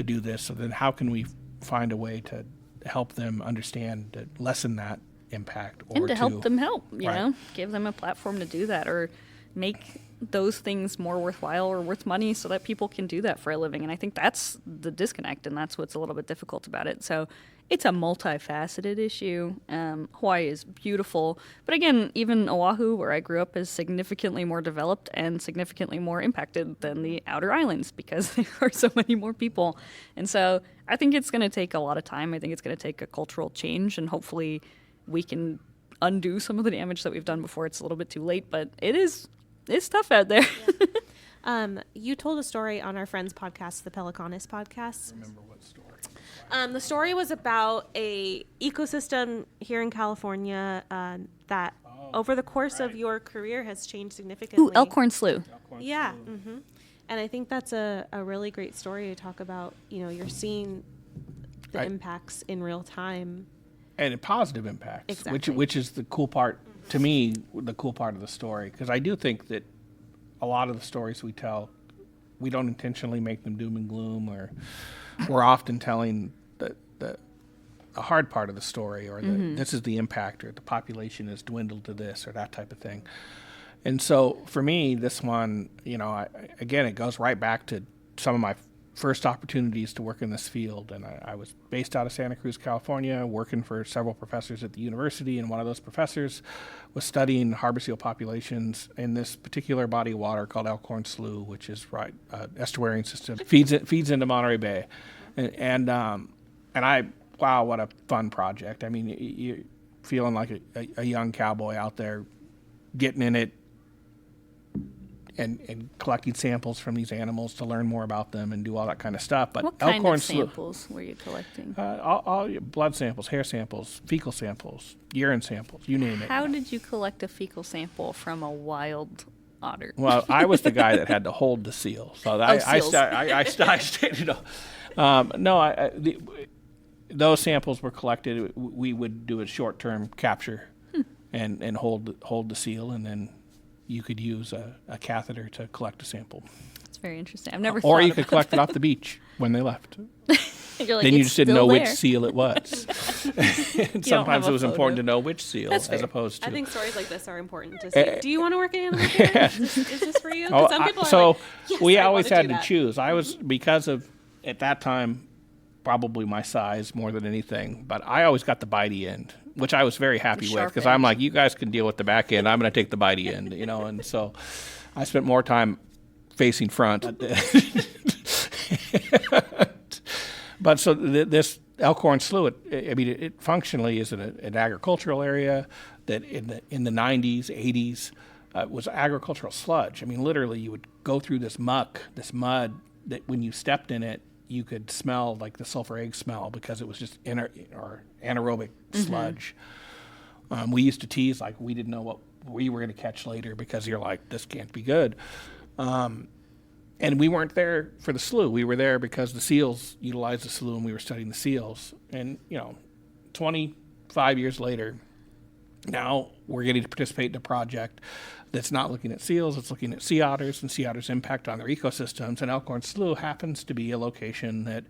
do this. So then, how can we find a way to help them understand, to lessen that impact, or and to help them help? Right. Give them a platform to do that, or make those things more worthwhile or worth money so that people can do that for a living. And I think that's the disconnect, and that's what's a little bit difficult about it. So it's a multifaceted issue. Hawaii is beautiful, but again, even Oahu, where I grew up, is significantly more developed and significantly more impacted than the outer islands because there are so many more people. And so I think it's going to take a lot of time. I think it's going to take a cultural change, and hopefully we can undo some of the damage that we've done before it's a little bit too late. But it's tough out there. You told a story on our friend's podcast, the Pelicanus podcast. Remember what story? The story was about a ecosystem here in California that over the course of your career has changed significantly. Ooh, Elkhorn Slough. Yeah. And I think that's a really great story to talk about. You're seeing the impacts in real time. And positive impacts, Exactly. which is the cool part, to me, the cool part of the story. Because I do think that a lot of the stories we tell, we don't intentionally make them doom and gloom, or we're often telling the hard part of the story, or this is the impact, or the population has dwindled to this, or that type of thing. And so for me, this one, again, it goes right back to some of my first opportunities to work in this field. And I was based out of Santa Cruz, California, working for several professors at the university. And one of those professors was studying harbor seal populations in this particular body of water called Elkhorn Slough, which is estuarine system, feeds into Monterey Bay. And wow, what a fun project. I mean, you're feeling like a young cowboy out there getting in it, and collecting samples from these animals to learn more about them and do all that kind of stuff. But what kind of samples were you collecting? All blood samples, hair samples, fecal samples, urine samples, you name it. How did you collect a fecal sample from a wild otter? Well, I was the guy that had to hold the seal, so I stayed. Those samples were collected. We would do a short-term capture and hold the seal, and then you could use a catheter to collect a sample. That's very interesting. I've never. Or you could collect it off the beach when they left. You're like, then you just didn't know there. which seal it was. And sometimes it was important to know which seal, as opposed to. I think stories like this are important to say. Do you want to work in animal care? Is this for you? Some people are like, yes, we I always want had to choose. I was, because of, at that time, probably my size more than anything, but I always got the bitey end, which I was very happy with, because I'm like, you guys can deal with the back end. I'm going to take the bitey end, and so I spent more time facing front. But so this Elkhorn Slough, it functionally is an agricultural area that in the 90s, 80s was agricultural sludge. I mean, literally, you would go through this muck, this mud, that when you stepped in it, you could smell like the sulfur egg smell, because it was just anaerobic sludge. We used to tease like we didn't know what we were going to catch later, because you're like, this can't be good. And we weren't there for the slough. We were there because the seals utilized the slough, and we were studying the seals. And 25 years later, now we're getting to participate in a project that's not looking at seals, it's looking at sea otters and sea otters' impact on their ecosystems. And Elkhorn Slough happens to be a location that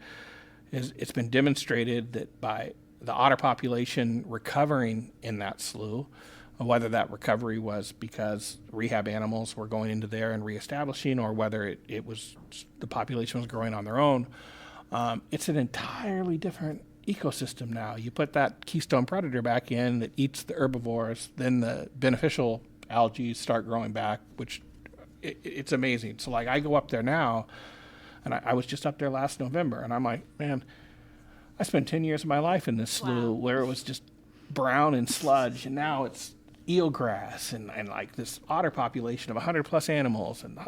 it's been demonstrated that by the otter population recovering in that slough, whether that recovery was because rehab animals were going into there and reestablishing, or whether it was the population was growing on their own, it's an entirely different ecosystem now. You put that keystone predator back in that eats the herbivores, then the beneficial algae start growing back, which it's amazing. So like I go up there now, and I was just up there last November, and I'm like, man, I spent 10 years of my life in this slough where it was just brown and sludge, and now it's eelgrass and like this otter population of 100 plus animals, and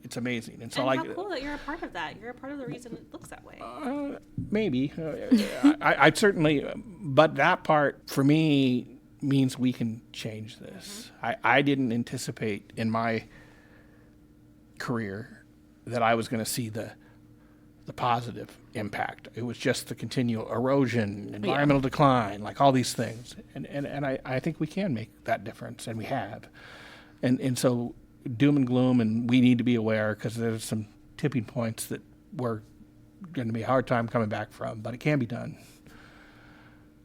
it's amazing. And so, and like, how cool that you're a part of that. You're a part of the reason it looks that way. Maybe I certainly, but that part for me means we can change this. I didn't anticipate in my career that I was going to see the positive impact. It was just the continual erosion, environmental decline, like all these things. And I think we can make that difference, and we have. And so doom and gloom, and we need to be aware, because there's some tipping points that we're going to be a hard time coming back from, but it can be done.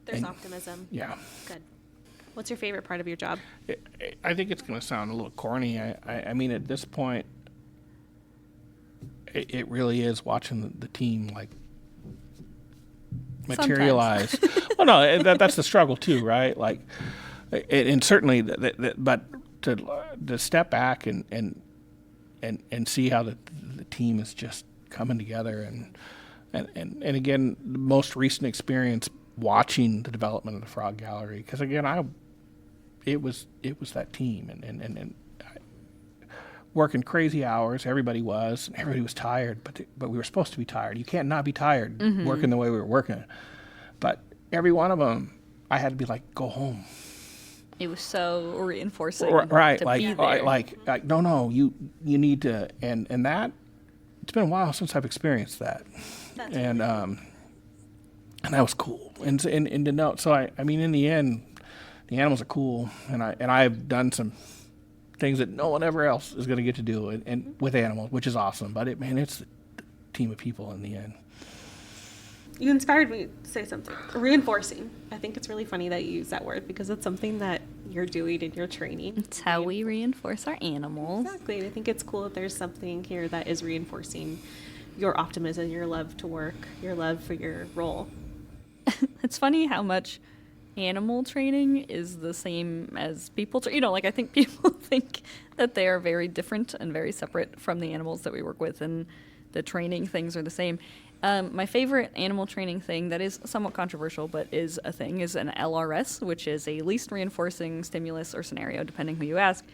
There's optimism. Yeah. Good. What's your favorite part of your job? I think it's going to sound a little corny. I mean, at this point, it really is watching the team like materialize. Well, no, that's the struggle too, right? Like, and certainly, but to step back and see how the team is just coming together, and again, the most recent experience watching the development of the Frog Gallery, because again, it was that team, and working crazy hours. Everybody was tired, but we were supposed to be tired. You can't not be tired working the way we were working. But every one of them, I had to be like, go home. It was so reinforcing. Right, to like, be there. like, no, you need to, and that, it's been a while since I've experienced that. And that was cool. And to know, so I mean, in the end, the animals are cool, and I've done some things that no one ever else is going to get to do, and with animals, which is awesome. But it's a team of people in the end. You inspired me to say something. Reinforcing. I think it's really funny that you use that word because it's something that you're doing in your training. It's how we reinforce our animals. Exactly. And I think it's cool that there's something here that is reinforcing your optimism, your love to work, your love for your role. It's funny how much animal training is the same as people. I think people think that they are very different and very separate from the animals that we work with, and the training things are the same. My favorite animal training thing that is somewhat controversial, but is a thing, is an LRS, which is a least reinforcing stimulus or scenario, depending who you ask,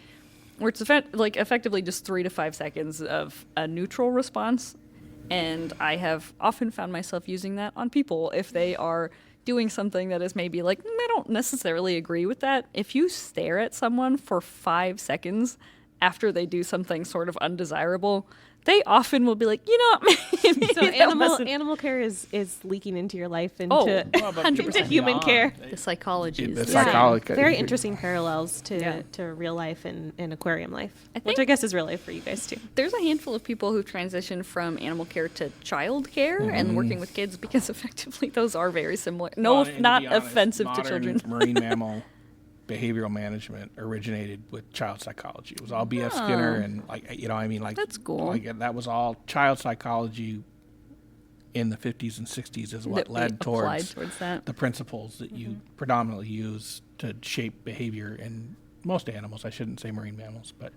where it's effectively just 3 to 5 seconds of a neutral response. And I have often found myself using that on people if they are doing something that is maybe like, I don't necessarily agree with that. If you stare at someone for 5 seconds after they do something sort of undesirable, they often will be like, maybe So animal care is leaking into your life, into 100% human care. The psychology is Very interesting parallels to real life and aquarium life, which I guess is real life for you guys too. There's a handful of people who transition from animal care to child care and working with kids, because effectively those are very similar. Not offensive to children. Marine mammal behavioral management originated with child psychology. It was all B.F. Skinner and that's cool. That was all child psychology in the 50s and 60s is what led towards that. The principles that you predominantly use to shape behavior in most animals. I shouldn't say marine mammals, but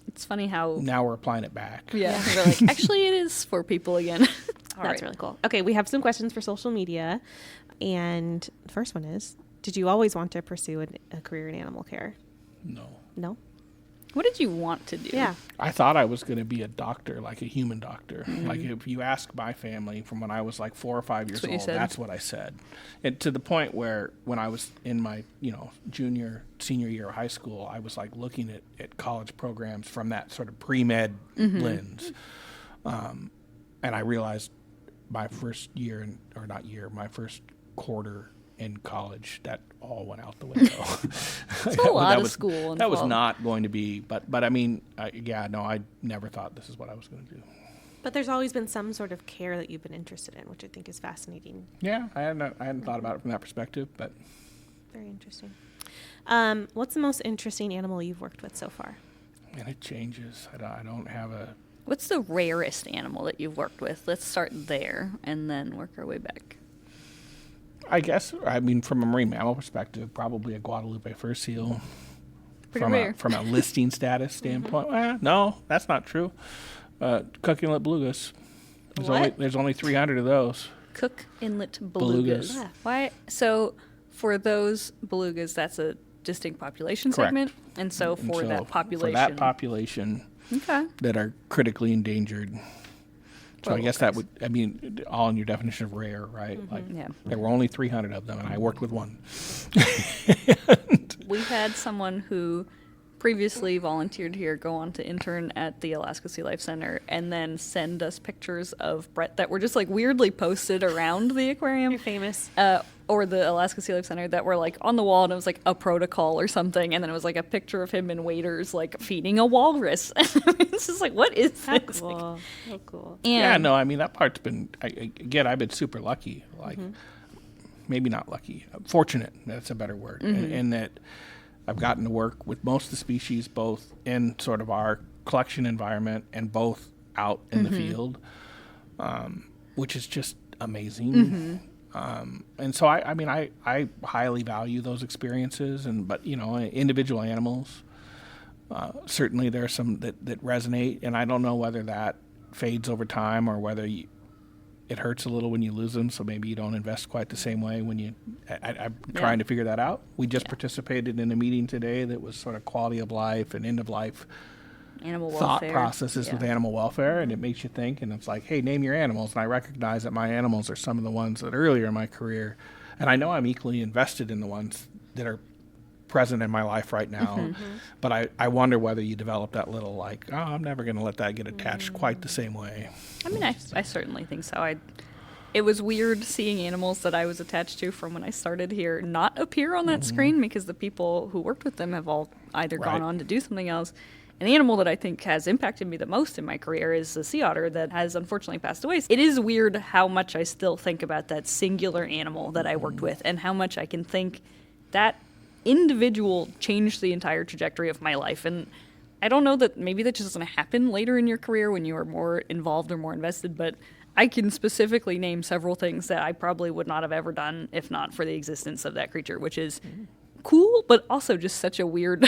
it's funny how now we're applying it back. Yeah, we're like, actually it is for people again. That's really cool. Okay, we have some questions for social media, and the first one is, did you always want to pursue a career in animal care? No? What did you want to do? Yeah. I thought I was going to be a doctor, like a human doctor. Like if you ask my family from when I was like 4 or 5 years old, that's what I said. And to the point where when I was in my, senior year of high school, I was like looking at college programs from that sort of pre-med lens. And I realized my first my first quarter in college, that all went out the window. It's a lot of school involved. That was not going to be, but I mean, I never thought this is what I was going to do. But there's always been some sort of care that you've been interested in, which I think is fascinating. Yeah, I hadn't thought about it from that perspective, but. Very interesting. What's the most interesting animal you've worked with so far? And it changes. I don't have a. What's the rarest animal that you've worked with? Let's start there and then work our way back. I guess, from a marine mammal perspective, probably a Guadalupe fur seal. Pretty rare. From a listing status standpoint. No, that's not true. Cook Inlet belugas. There's only 300 of those. Cook Inlet belugas. Yeah. Why? So for those belugas, that's a distinct population segment. And so for that population. Okay. That are critically endangered. So I guess that would, all in your definition of rare, right? There were only 300 of them, and I worked with one. We had someone who previously volunteered here go on to intern at the Alaska Sea Life Center and then send us pictures of Brett that were just like weirdly posted around the aquarium. You're famous. Or the Alaska Sea Life Center that were like on the wall, and it was like a protocol or something, and then it was like a picture of him in waders like feeding a walrus. It's just like, what is this? Cool. So cool. And that part's been, I've been super lucky. Maybe not lucky, fortunate, that's a better word. In that I've gotten to work with most of the species, both in sort of our collection environment and both out in the field, which is just amazing. And so I highly value those experiences, but individual animals, certainly there are some that resonate, and I don't know whether that fades over time or whether it hurts a little when you lose them, so maybe you don't invest quite the same way when you. I'm trying to figure that out. We just participated in a meeting today that was sort of quality of life and end of life animal thought welfare. processes with animal welfare, and it makes you think, and it's like, hey, name your animals. And I recognize that my animals are some of the ones that earlier in my career, and I know I'm equally invested in the ones that are present in my life right now, but I wonder whether you develop that little like, oh, I'm never going to let that get attached quite the same way. I mean, I certainly think so. It was weird seeing animals that I was attached to from when I started here not appear on that screen, because the people who worked with them have all either gone on to do something else. And the animal that I think has impacted me the most in my career is the sea otter that has unfortunately passed away. It is weird how much I still think about that singular animal that I worked with, and how much I can think that individual changed the entire trajectory of my life. And I don't know that maybe that just doesn't happen later in your career when you are more involved or more invested, but I can specifically name several things that I probably would not have ever done if not for the existence of that creature, which is cool, but also just such a weird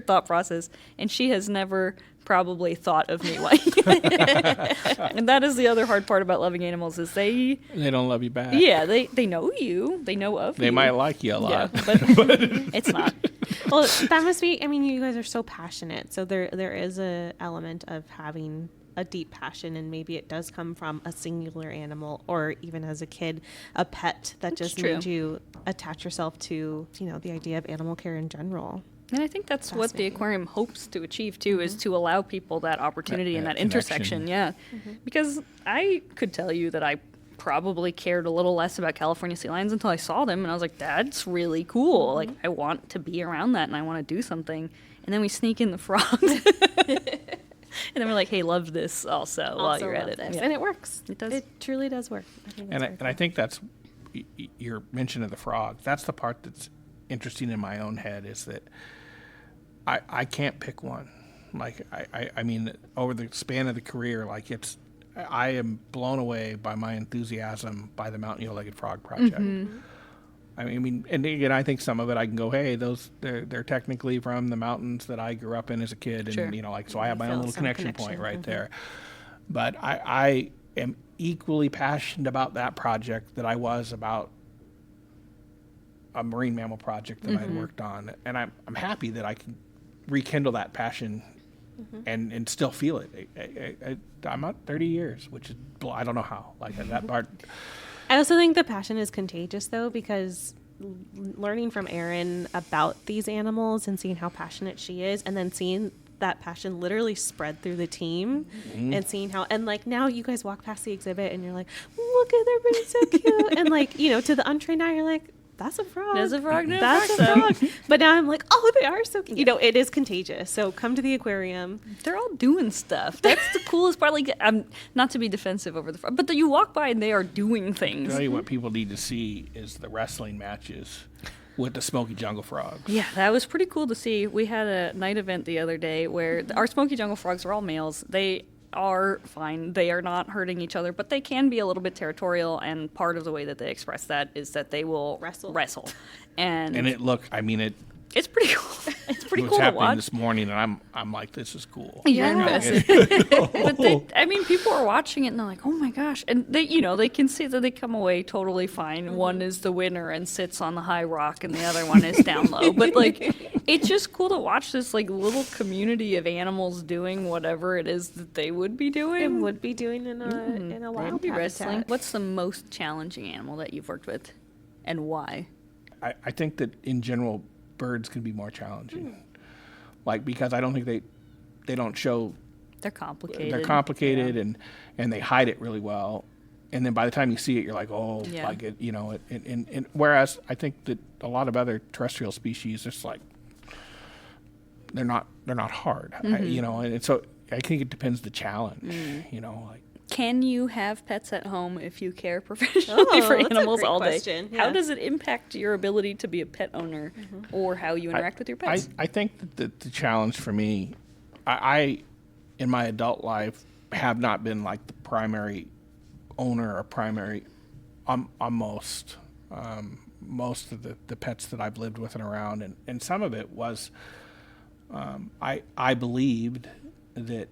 thought process. And she has never probably thought of me like and that is the other hard part about loving animals, is they don't love you back. Yeah, they know you. They know of you. They might like you a lot. Yeah, but it's not. Well, that must be, I mean, you guys are so passionate. So there is a element of having a deep passion, and maybe it does come from a singular animal, or even as a kid, a pet that just made you attach yourself to, the idea of animal care in general. And I think that's what the aquarium hopes to achieve too, is to allow people that opportunity and that intersection. Yeah. Because I could tell you that I probably cared a little less about California sea lions until I saw them, and I was like, that's really cool. Like, I want to be around that, and I want to do something. And then we sneak in the frogs. And then we're like, hey, love this also while you're at it. Yeah. And it works. It does. It truly does work. I think that's your mention of the frogs. That's the part that's interesting in my own head, is that I can't pick one. Like, I mean, over the span of the career, like, I am blown away by my enthusiasm by the Mountain Yellow-Legged Frog Project. I mean, and again, I think some of it I can go, hey, they're technically from the mountains that I grew up in as a kid, and so I have my own little connection point right there. But I am equally passionate about that project that I was about a marine mammal project that I'd worked on, and I'm happy that I can rekindle that passion and still feel it. I'm at 30 years, which is, I don't know how, like that part. I also think the passion is contagious, though, because learning from Erin about these animals and seeing how passionate she is, and then seeing that passion literally spread through the team, and seeing how, and like, now you guys walk past the exhibit and you're like, look at, they're being so cute. And like, to the untrained eye, you're like, that's a frog. There's a frog. That's a frog. But now I'm like, oh, they are so cute. It is contagious. So come to the aquarium. They're all doing stuff. That's the coolest part. Like, not to be defensive over the frog, but you walk by and they are doing things. I'll tell you what people need to see is the wrestling matches with the Smoky Jungle Frogs. Yeah, that was pretty cool to see. We had a night event the other day where our Smoky Jungle Frogs are all males. They are fine. They are not hurting each other, but they can be a little bit territorial, and part of the way that they express that is that they will wrestle. And it's pretty cool. It's pretty cool to watch. It was happening this morning, and I'm like, this is cool. You're invested. But people are watching it and they're like, oh my gosh. And they can see that they come away totally fine. One is the winner and sits on the high rock, and the other one is down low. But like, it's just cool to watch this like little community of animals doing whatever it is that they would be doing. It would be doing in a wild habitat. Wrestling. What's the most challenging animal that you've worked with, and why? I think that in general, birds can be more challenging, like, because I don't think they don't show. They're complicated. They're complicated, and they hide it really well, and then by the time you see it, you're like, oh, like it, and whereas I think that a lot of other terrestrial species, it's like they're not hard, and so I think it depends the challenge, like. Can you have pets at home if you care professionally for animals all day? Yeah. How does it impact your ability to be a pet owner, or how you interact with your pets? I think that the challenge for me, I in my adult life have not been like the primary owner or primary on most of the pets that I've lived with and around, and some of it was I believed that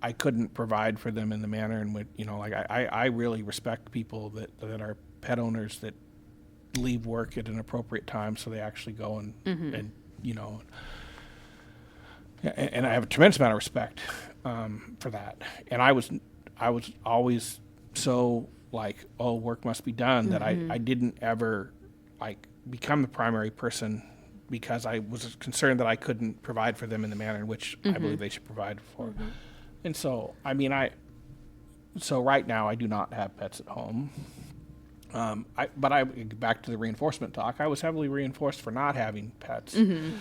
I couldn't provide for them in the manner in which, like I really respect people that are pet owners that leave work at an appropriate time so they actually go and And I have a tremendous amount of respect for that. And I was always so like, oh, work must be done, that I didn't ever like become the primary person, because I was concerned that I couldn't provide for them in the manner in which I believe they should provide for. And so, I mean, so right now I do not have pets at home. But back to the reinforcement talk, I was heavily reinforced for not having pets. In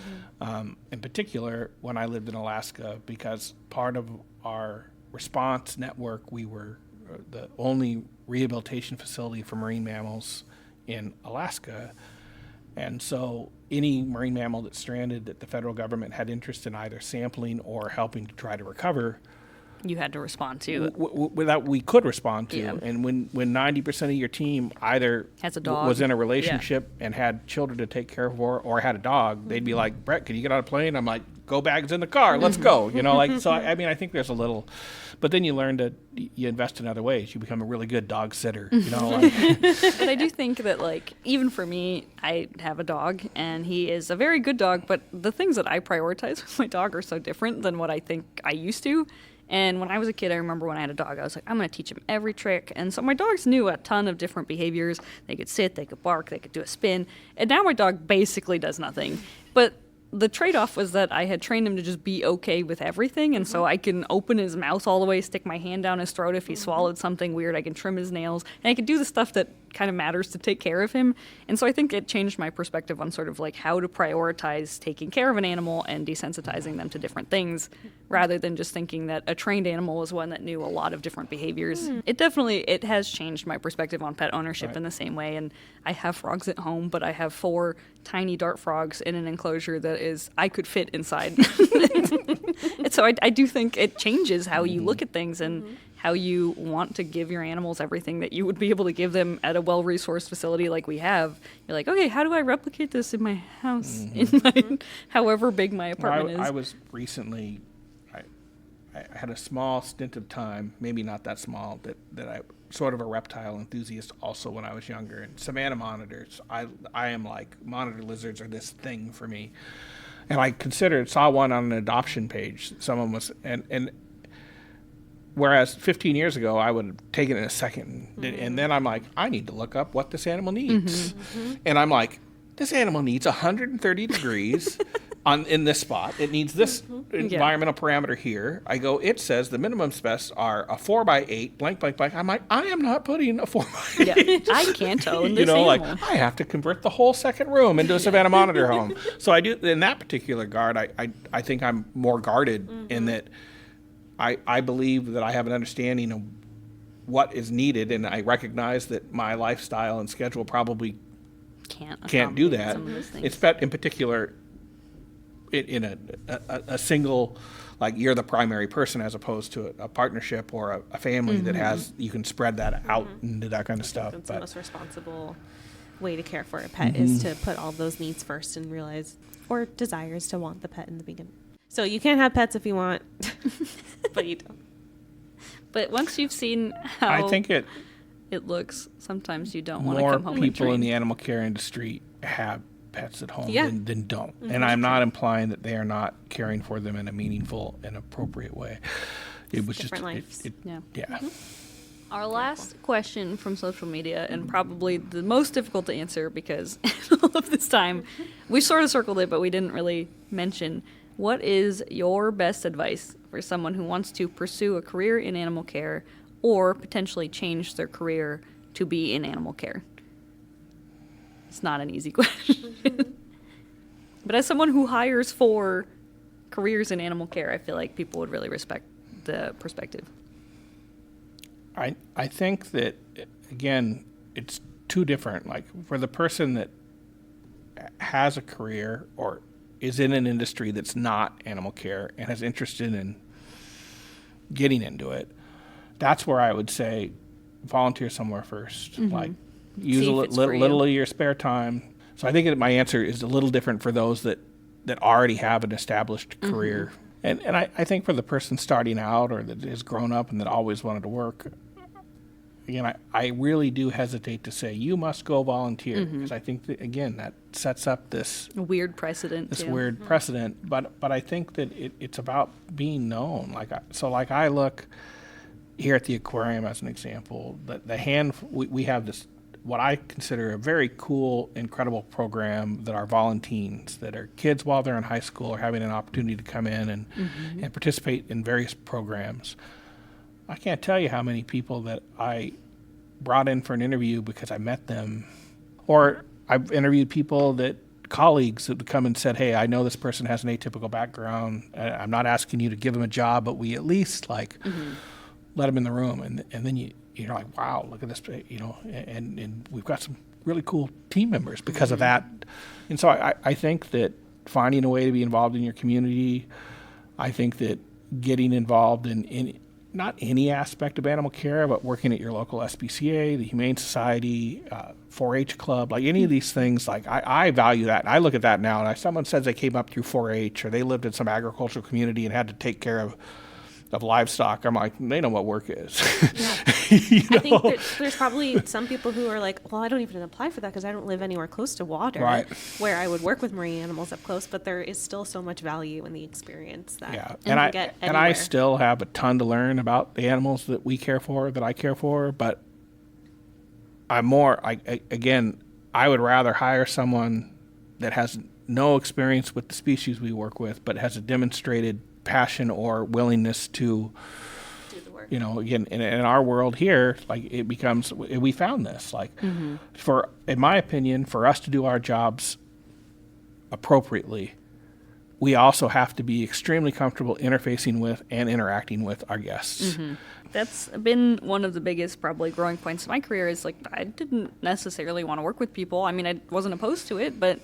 particular, when I lived in Alaska, because part of our response network, we were the only rehabilitation facility for marine mammals in Alaska. And so any marine mammal that's stranded that the federal government had interest in either sampling or helping to try to recover, you had to respond to. That we could respond to. Yeah. And when 90% of your team either has a dog, was in a relationship and had children to take care of, or had a dog, they'd be like, Brett, can you get on a plane? I'm like, go bags in the car, let's go. You know, like, so I mean, I think there's a little, but then you learn that you invest in other ways. You become a really good dog sitter, you know. Like. But I do think that, like, even for me, I have a dog, and he is a very good dog, but the things that I prioritize with my dog are so different than what I think I used to. And when I was a kid, I remember when I had a dog, I was like, I'm going to teach him every trick. And so my dogs knew a ton of different behaviors. They could sit, they could bark, they could do a spin. And now my dog basically does nothing. But the trade-off was that I had trained him to just be okay with everything, and so I can open his mouth all the way, stick my hand down his throat if he swallowed something weird. I can trim his nails, and I can do the stuff that kind of matters to take care of him. And so I think it changed my perspective on sort of like how to prioritize taking care of an animal and desensitizing them to different things, rather than just thinking that a trained animal is one that knew a lot of different behaviors. It has changed my perspective on pet ownership in the same way. And I have frogs at home, but I have 4 tiny dart frogs in an enclosure that I could fit inside. And so I do think it changes how you look at things and how you want to give your animals everything that you would be able to give them at a well-resourced facility like we have. You're like, okay, how do I replicate this in my house, in my however big my apartment is? I was recently, I had a small stint of time, maybe not that small, that I sort of a reptile enthusiast also when I was younger. And savanna monitors, I am like, monitor lizards are this thing for me. And I saw one on an adoption page. Someone was, and whereas 15 years ago, I would have taken it in a second. And then I'm like, I need to look up what this animal needs. And I'm like, this animal needs 130 degrees in this spot. It needs this environmental parameter here. I go, it says the minimum specs are a 4x8, blank, blank, blank. I'm like, I am not putting a 4x8. Yeah, I can't own this animal. Like, I have to convert the whole second room into a savanna monitor home. So I do, in that particular regard, I think I'm more guarded in that I believe that I have an understanding of what is needed, and I recognize that my lifestyle and schedule probably can't do that. It's pet in particular in a single, like you're the primary person as opposed to a partnership or a family that has, you can spread that out and do that kind of stuff. That's the most responsible way to care for a pet is to put all those needs first and realize, or desires to want the pet in the beginning. So you can't have pets if you want, but you don't. But once you've seen how I think it looks, sometimes you don't want to come home and more people in train. the animal care industry have pets at home Yeah. than don't. And I'm not implying that they are not caring for them in a meaningful and appropriate way. It was different just, lives. yeah. Our last question from social media, and probably the most difficult to answer because all of this time, we sort of circled it, but we didn't really mention. What is your best advice for someone who wants to pursue a career in animal care or potentially change their career to be in animal care? It's not an easy question. But as someone who hires for careers in animal care, I feel like people would really respect the perspective. I think that, again, it's two different. Like, for the person that has a career or is in an industry that's not animal care and is interested in getting into it, that's where I would say volunteer somewhere first. Like, use a little of your spare time. So I think that my answer is a little different for those that already have an established career. And I think for the person starting out or that has grown up and that always wanted to work, again, I really do hesitate to say you must go volunteer, because I think that, again, that sets up this weird precedent. weird precedent. But I think that it's about being known. Like I look here at the aquarium as an example. We have this, what I consider a very cool, incredible program that are volunteers, that are kids while they're in high school are having an opportunity to come in and participate in various programs. I can't tell you how many people that I brought in for an interview because I met them, or I've interviewed colleagues that would come and said, hey, I know this person has an atypical background. I'm not asking you to give them a job, but we at least let them in the room. And then you're like, wow, look at this, and we've got some really cool team members because of that. And so I think that finding a way to be involved in your community, I think that getting involved in not any aspect of animal care, but working at your local SPCA, the Humane Society, 4-H club, like any of these things, like I value that. And I look at that now, and if someone says they came up through 4-H or they lived in some agricultural community and had to take care of livestock, I'm like, they know what work is. I think there's probably some people who are like, well, I don't even apply for that because I don't live anywhere close to water where I would work with marine animals up close, but there is still so much value in the experience that you can get anywhere. And I still have a ton to learn about the animals that we care for, that I care for, but I'm more, again, I would rather hire someone that has no experience with the species we work with, but has a demonstrated passion or willingness to do the work. Again, in our world here, it becomes, we found this, in my opinion, for us to do our jobs appropriately, we also have to be extremely comfortable interfacing with and interacting with our guests. That's been one of the biggest probably growing points in my career, is I didn't necessarily want to work with people. I mean, I wasn't opposed to it, but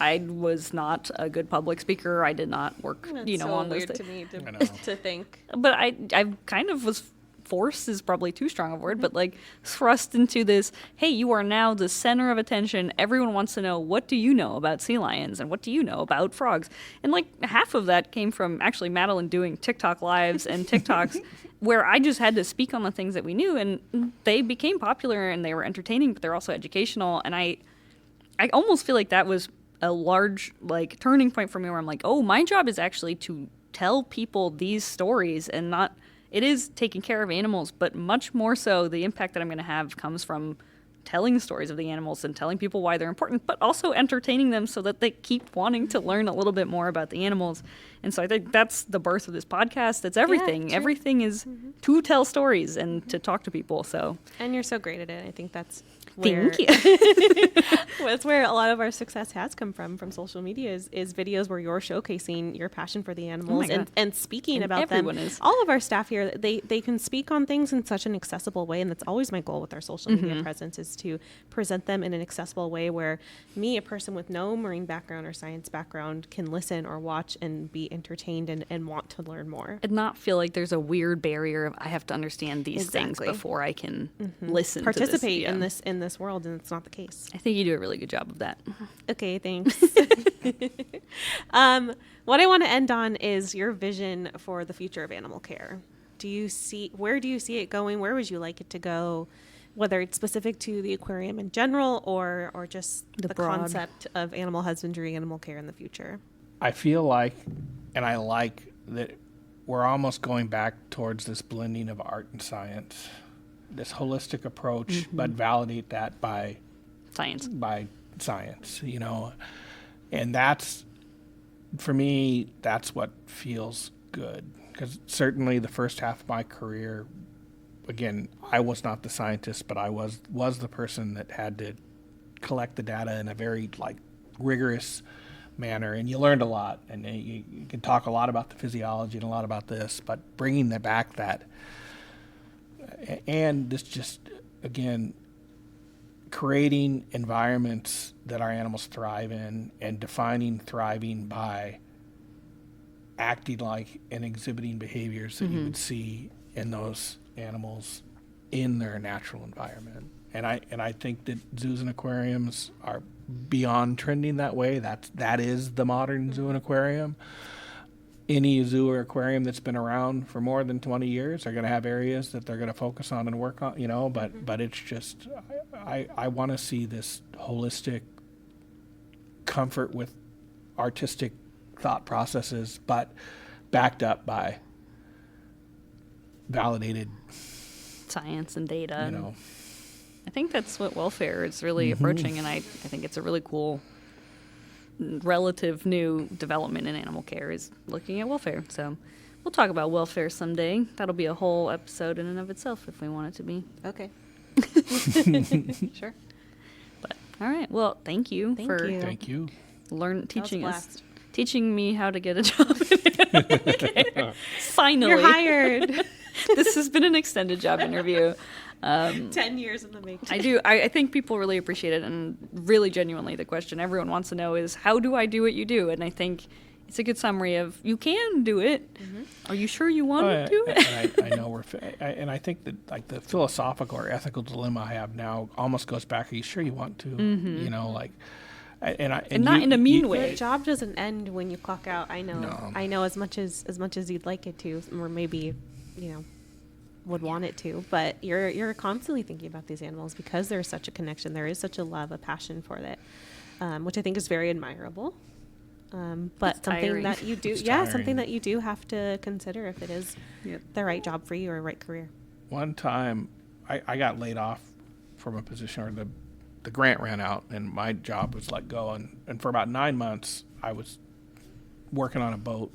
I was not a good public speaker. I did not work, on those things. To me to think. But I kind of was forced, is probably too strong a word, but thrust into this, hey, you are now the center of attention. Everyone wants to know, what do you know about sea lions and what do you know about frogs? And half of that came from actually Madeline doing TikTok lives and TikToks where I just had to speak on the things that we knew, and they became popular and they were entertaining, but they're also educational. And I almost feel like that was a large turning point for me, where I'm like, oh, my job is actually to tell people these stories, and not, it is taking care of animals, but much more so the impact that I'm going to have comes from telling stories of the animals and telling people why they're important, but also entertaining them so that they keep wanting to learn a little bit more about the animals. And so I think that's the birth of this podcast. It's everything. Yeah, everything is to tell stories and to talk to people. So, and you're so great at it. I think that's where, thank you. that's where a lot of our success has come from social media, is videos where you're showcasing your passion for the animals and speaking about them. Is. All of our staff here, they can speak on things in such an accessible way, and that's always my goal with our social media presence, is to present them in an accessible way where me, a person with no marine background or science background, can listen or watch and be entertained and want to learn more. And not feel like there's a weird barrier of I have to understand these things before I can listen participate to this. in this world, and it's not the case. I think you do a really good job of that. Okay, thanks. What I want to end on is your vision for the future of animal care. Where do you see it going? Where would you like it to go? Whether it's specific to the aquarium in general or just the concept of animal husbandry, animal care in the future. I feel like, and I like that we're almost going back towards this blending of art and science, this holistic approach, but validate that by science, and that's, for me, that's what feels good. Because certainly the first half of my career, again, I was not the scientist, but I was the person that had to collect the data in a very rigorous manner, and you learned a lot, and you can talk a lot about the physiology and a lot about this, but bringing that and this just, again, creating environments that our animals thrive in, and defining thriving by acting like and exhibiting behaviors that you would see in those animals in their natural environment. And I think that zoos and aquariums are beyond trending that way. That is the modern zoo and aquarium. any zoo or aquarium that's been around for more than 20 years are going to have areas that they're going to focus on and work on, but it's just, I want to see this holistic comfort with artistic thought processes, but backed up by validated Science and data. you know I think that's what welfare is really approaching, and I think it's a really cool relative new development in animal care is looking at welfare. So we'll talk about welfare someday. That'll be a whole episode in and of itself if we want it to be. Okay. Sure. But all right, well, thank you Thank for you. Thank you. teaching a us, blast. teaching me how to get a job in animal care. Finally, You're hired. This has been an extended job interview. 10 years in the making. I think people really appreciate it, and really genuinely the question everyone wants to know is, how do I do what you do? And I think it's a good summary of, you can do it. Are you sure you want to do it? I know and I think that like the philosophical or ethical dilemma I have now almost goes back. Are you sure you want to? And not in a mean way. Your job doesn't end when you clock out. I know. No. I know as much as you'd like it to, or maybe, would want it to, but you're constantly thinking about these animals because there's such a connection. There is such a love, a passion for it, which I think is very admirable. But It's something tiring. that you do, It's something tiring. that you do have to consider if it is the right job for you or right career. One time I got laid off from a position, or the grant ran out, and my job was let go. And for about 9 months, I was working on a boat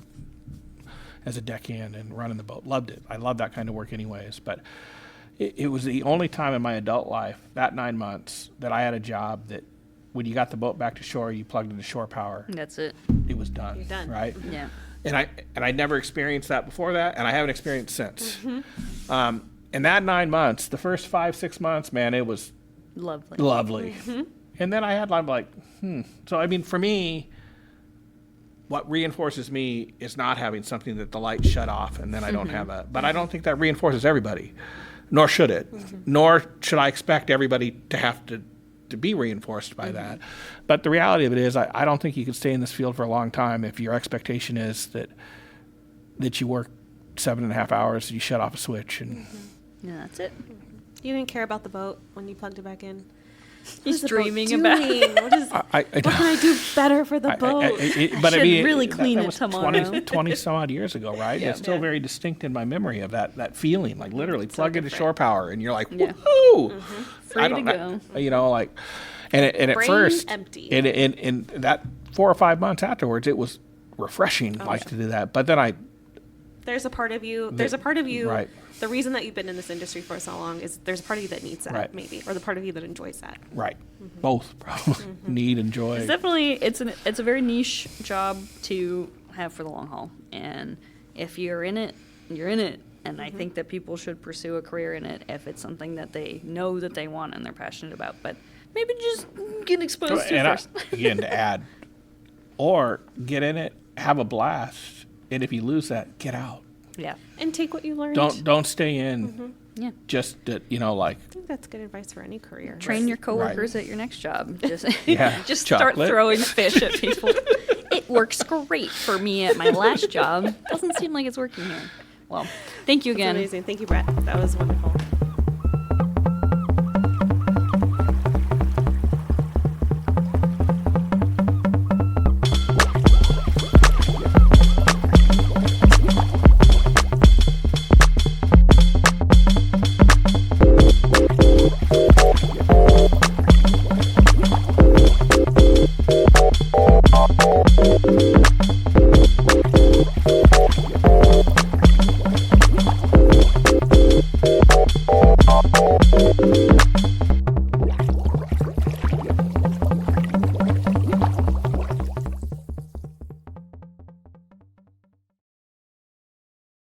as a deckhand and running the boat. Loved it. I love that kind of work anyways. But it was the only time in my adult life, that 9 months, that I had a job that when you got the boat back to shore, you plugged into shore power. That's it. It was done. You're done. Right? Yeah. And I never experienced that before that, and I haven't experienced since. And that 9 months, the first 5-6 months, man, it was Lovely. And then I had, I'm like, So, I mean, for me, what reinforces me is not having something that the lights shut off and then I don't have that. But I don't think that reinforces everybody, nor should it. Nor should I expect everybody to have to be reinforced by that. But the reality of it is, I don't think you can stay in this field for a long time if your expectation is that you work 7.5 hours and you shut off a switch. And Yeah, that's it. You didn't care about the boat when you plugged it back in. He's What is the boat dreaming about doing? What can I do better for the boat? But Should I mean, really that- clean that it was tomorrow. 20 some odd years ago, right? Yeah. It's still very distinct in my memory of that feeling, like literally So plug into different. shore power, and you're like, Yeah. woohoo! Free I to don't go. know, like, and at Brain first, empty. in that 4 or 5 months afterwards, it was refreshing, to do that. But then There's a part of you. Right. The reason that you've been in this industry for so long is there's a part of you that needs that, Right. maybe, or the part of you that enjoys that. right, both probably need and joy. It's definitely it's a very niche job to have for the long haul, and if you're in it, you're in it. And I think that people should pursue a career in it if it's something that they know that they want and they're passionate about. But maybe just get exposed to And first. again, to add, or get in it, have a blast, and if you lose that, get out. Yeah, And take what you learned. Don't stay in. yeah. Just that, like, I think that's good advice for any career. Train your coworkers at your next job. Just Yeah, just start chocolate. throwing fish at people. It works great for me at my last job. Doesn't seem like it's working here. Well, thank you That's again. amazing. Thank you, Brett. That was wonderful.